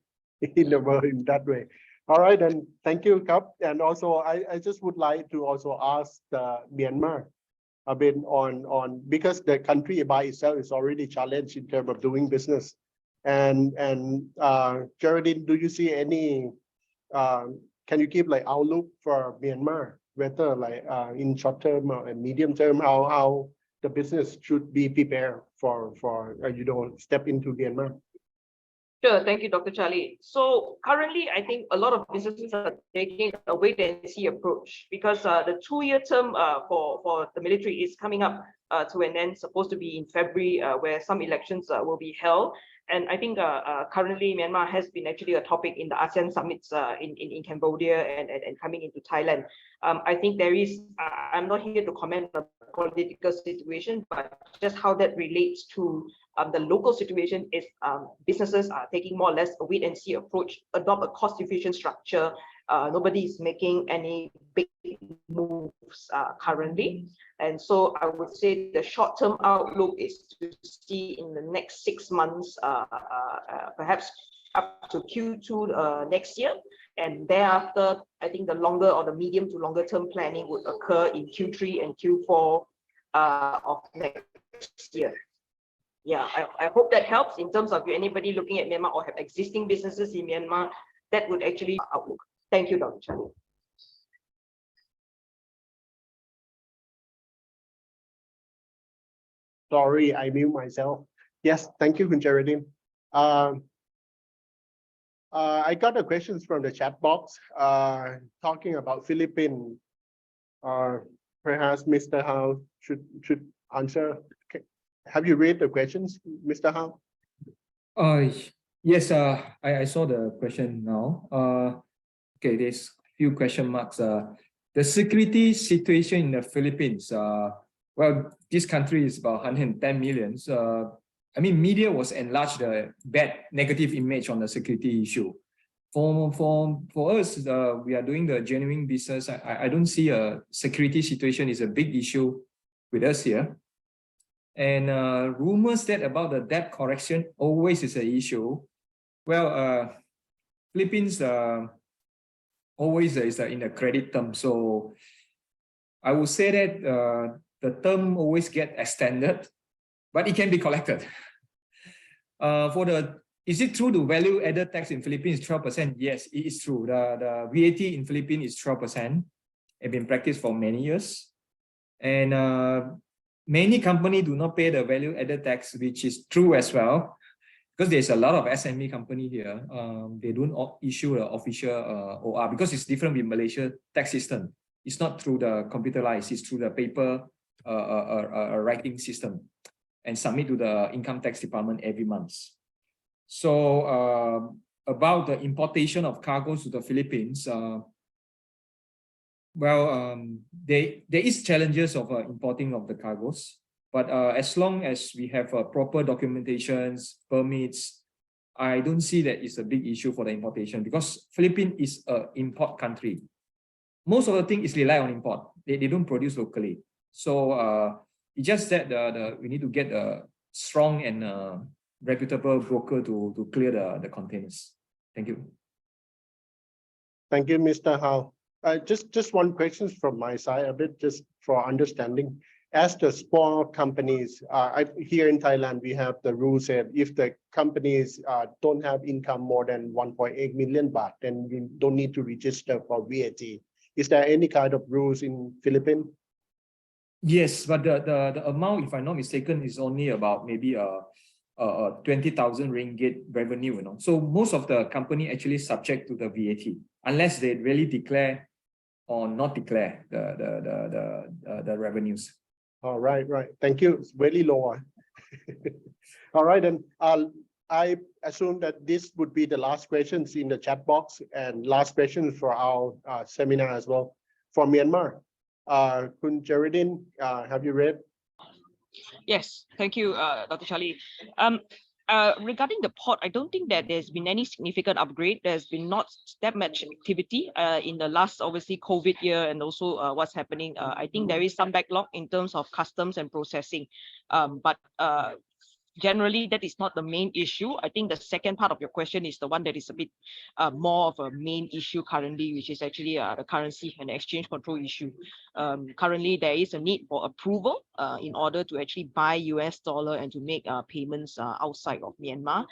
in the world in that way. All right, and thank you, Kap. And also, I just would like to also ask Myanmar a bit on because the country by itself is already challenged in terms of doing business. And Geraldine, do you see any? Can you give like outlook for Myanmar, whether like in short term or medium term, how the business should be prepared for step into Myanmar?
Sure, thank you, Dr. Charlie. So currently, I think a lot of businesses are taking a wait and see approach because the 2-year term for the military is coming up to an end, supposed to be in February, where some elections will be held. And I think currently Myanmar has been actually a topic in the ASEAN summits in Cambodia and coming into Thailand. I think there is, I'm not here to comment on the political situation, but just how that relates to the local situation is businesses are taking more or less a wait and see approach, adopt a cost efficient structure. Nobody is making any big moves currently. And so I would say the short-term outlook is to see in the next 6 months, perhaps up to Q2 next year. And thereafter, I think the longer or the medium to longer term planning would occur in Q3 and Q4 of next year. Yeah, I hope that helps in terms of anybody looking at Myanmar or have existing businesses in Myanmar, that would actually outlook. Thank you, Dr. Charlie.
Sorry, I mute myself. Yes, thank you, Khun Geraldine. I got the questions from the chat box talking about Philippines. Perhaps Mr. Hao should answer. Have you read the questions, Mr. Hao?
Yes, I saw the question now. Okay, there's a few question marks. The security situation in the Philippines. Well, this country is about 110 million. I mean, media was enlarged the bad negative image on the security issue. For us, we are doing the genuine business. I don't see a security situation is a big issue with us here. And rumors that about the debt correction always is an issue. Well, Philippines always is in the credit term. So I would say that the term always get extended, but it can be collected. Is it true the value added tax in Philippines is 12%? Yes, it is true. The VAT in Philippines is 12%. It's been practiced for many years. And many companies do not pay the value added tax, which is true as well. Because there's a lot of SME company here. They don't issue an official OR because it's different with Malaysia tax system. It's not through the computerized, it's through the paper writing system and submit to the income tax department every month. So about the importation of cargoes to the Philippines, there is challenges of importing of the cargoes, but as long as we have proper documentations, permits, I don't see that it's a big issue for the importation because Philippines is an import country. Most of the thing is rely on import. They don't produce locally. So it's just that we need to get a strong and reputable broker to clear the containers. Thank you.
Thank you, Mr. Hao. Just one question from my side, a bit just for understanding. As the small companies, here in Thailand, we have the rule said if the companies don't have income more than 1.8 million baht, then we don't need to register for VAT. Is there any kind of rules in Philippines?
Yes, but the amount, if I'm not mistaken, is only about maybe 20,000 ringgit revenue. You know, so most of the company actually subject to the VAT unless they really declare or not declare the revenues.
All right. Thank you. It's really low. All right, and I assume that this would be the last questions in the chat box and last question for our seminar as well. For Myanmar, Khun Geraldine, have you read?
Yes, thank you, Dr. Charlie. Regarding the port, I don't think that there's been any significant upgrade. There's been not that much activity in the last, obviously, COVID year and also what's happening. I think there is some backlog in terms of customs and processing, but generally that is not the main issue. I think the second part of your question is the one that is a bit more of a main issue currently, which is actually the currency and exchange control issue. Currently, there is a need for approval in order to actually buy US dollar and to make payments outside of Myanmar.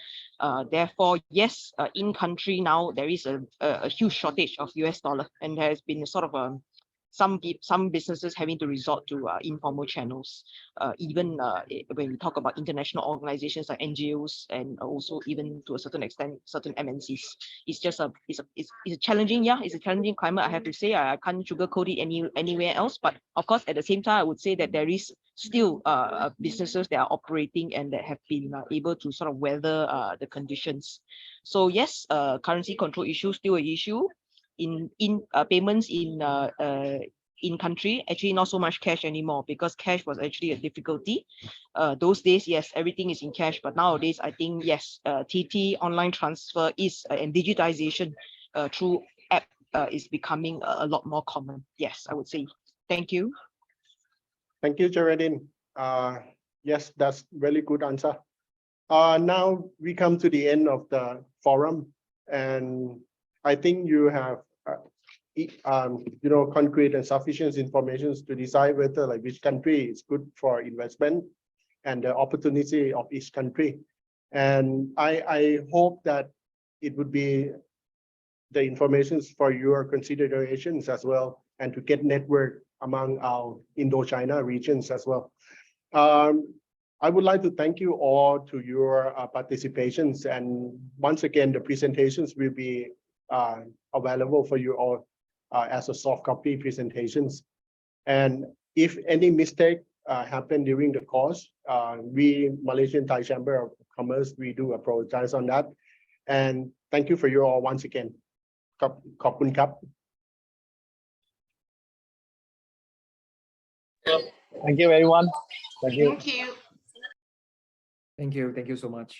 Therefore, yes, in country now, there is a huge shortage of US dollar, and there has been sort of some businesses having to resort to informal channels, even when we talk about international organizations like NGOs and also even to a certain extent certain MNCs. It's just a challenging, it's a challenging climate, I have to say. I can't sugarcoat it anywhere else, but of course at the same time I would say that there is still businesses that are operating and that have been able to sort of weather the conditions. So yes, currency control issue still an issue. In payments in country, actually not so much cash anymore, because cash was actually a difficulty. Those days, yes, everything is in cash, but nowadays I think yes, TT online transfer is and digitization through app is becoming a lot more common. Yes, I would say. Thank you.
Thank you, Geraldine. Yes, that's really good answer. Now we come to the end of the forum, and I think you have concrete and sufficient information to decide whether like which country is good for investment and the opportunity of each country. And I hope that it would be the information for your considerations as well, and to get network among our Indochina regions as well. I would like to thank you all to your participations, and once again, the presentations will be available for you all as a soft copy presentations. And if any mistake happened during the course, we Malaysian Thai Chamber of Commerce, we do apologize on that. And thank you for you all once again. ขอบคุณครับ
Thank you, everyone. Thank you.
Thank you.
Thank you. Thank you so much.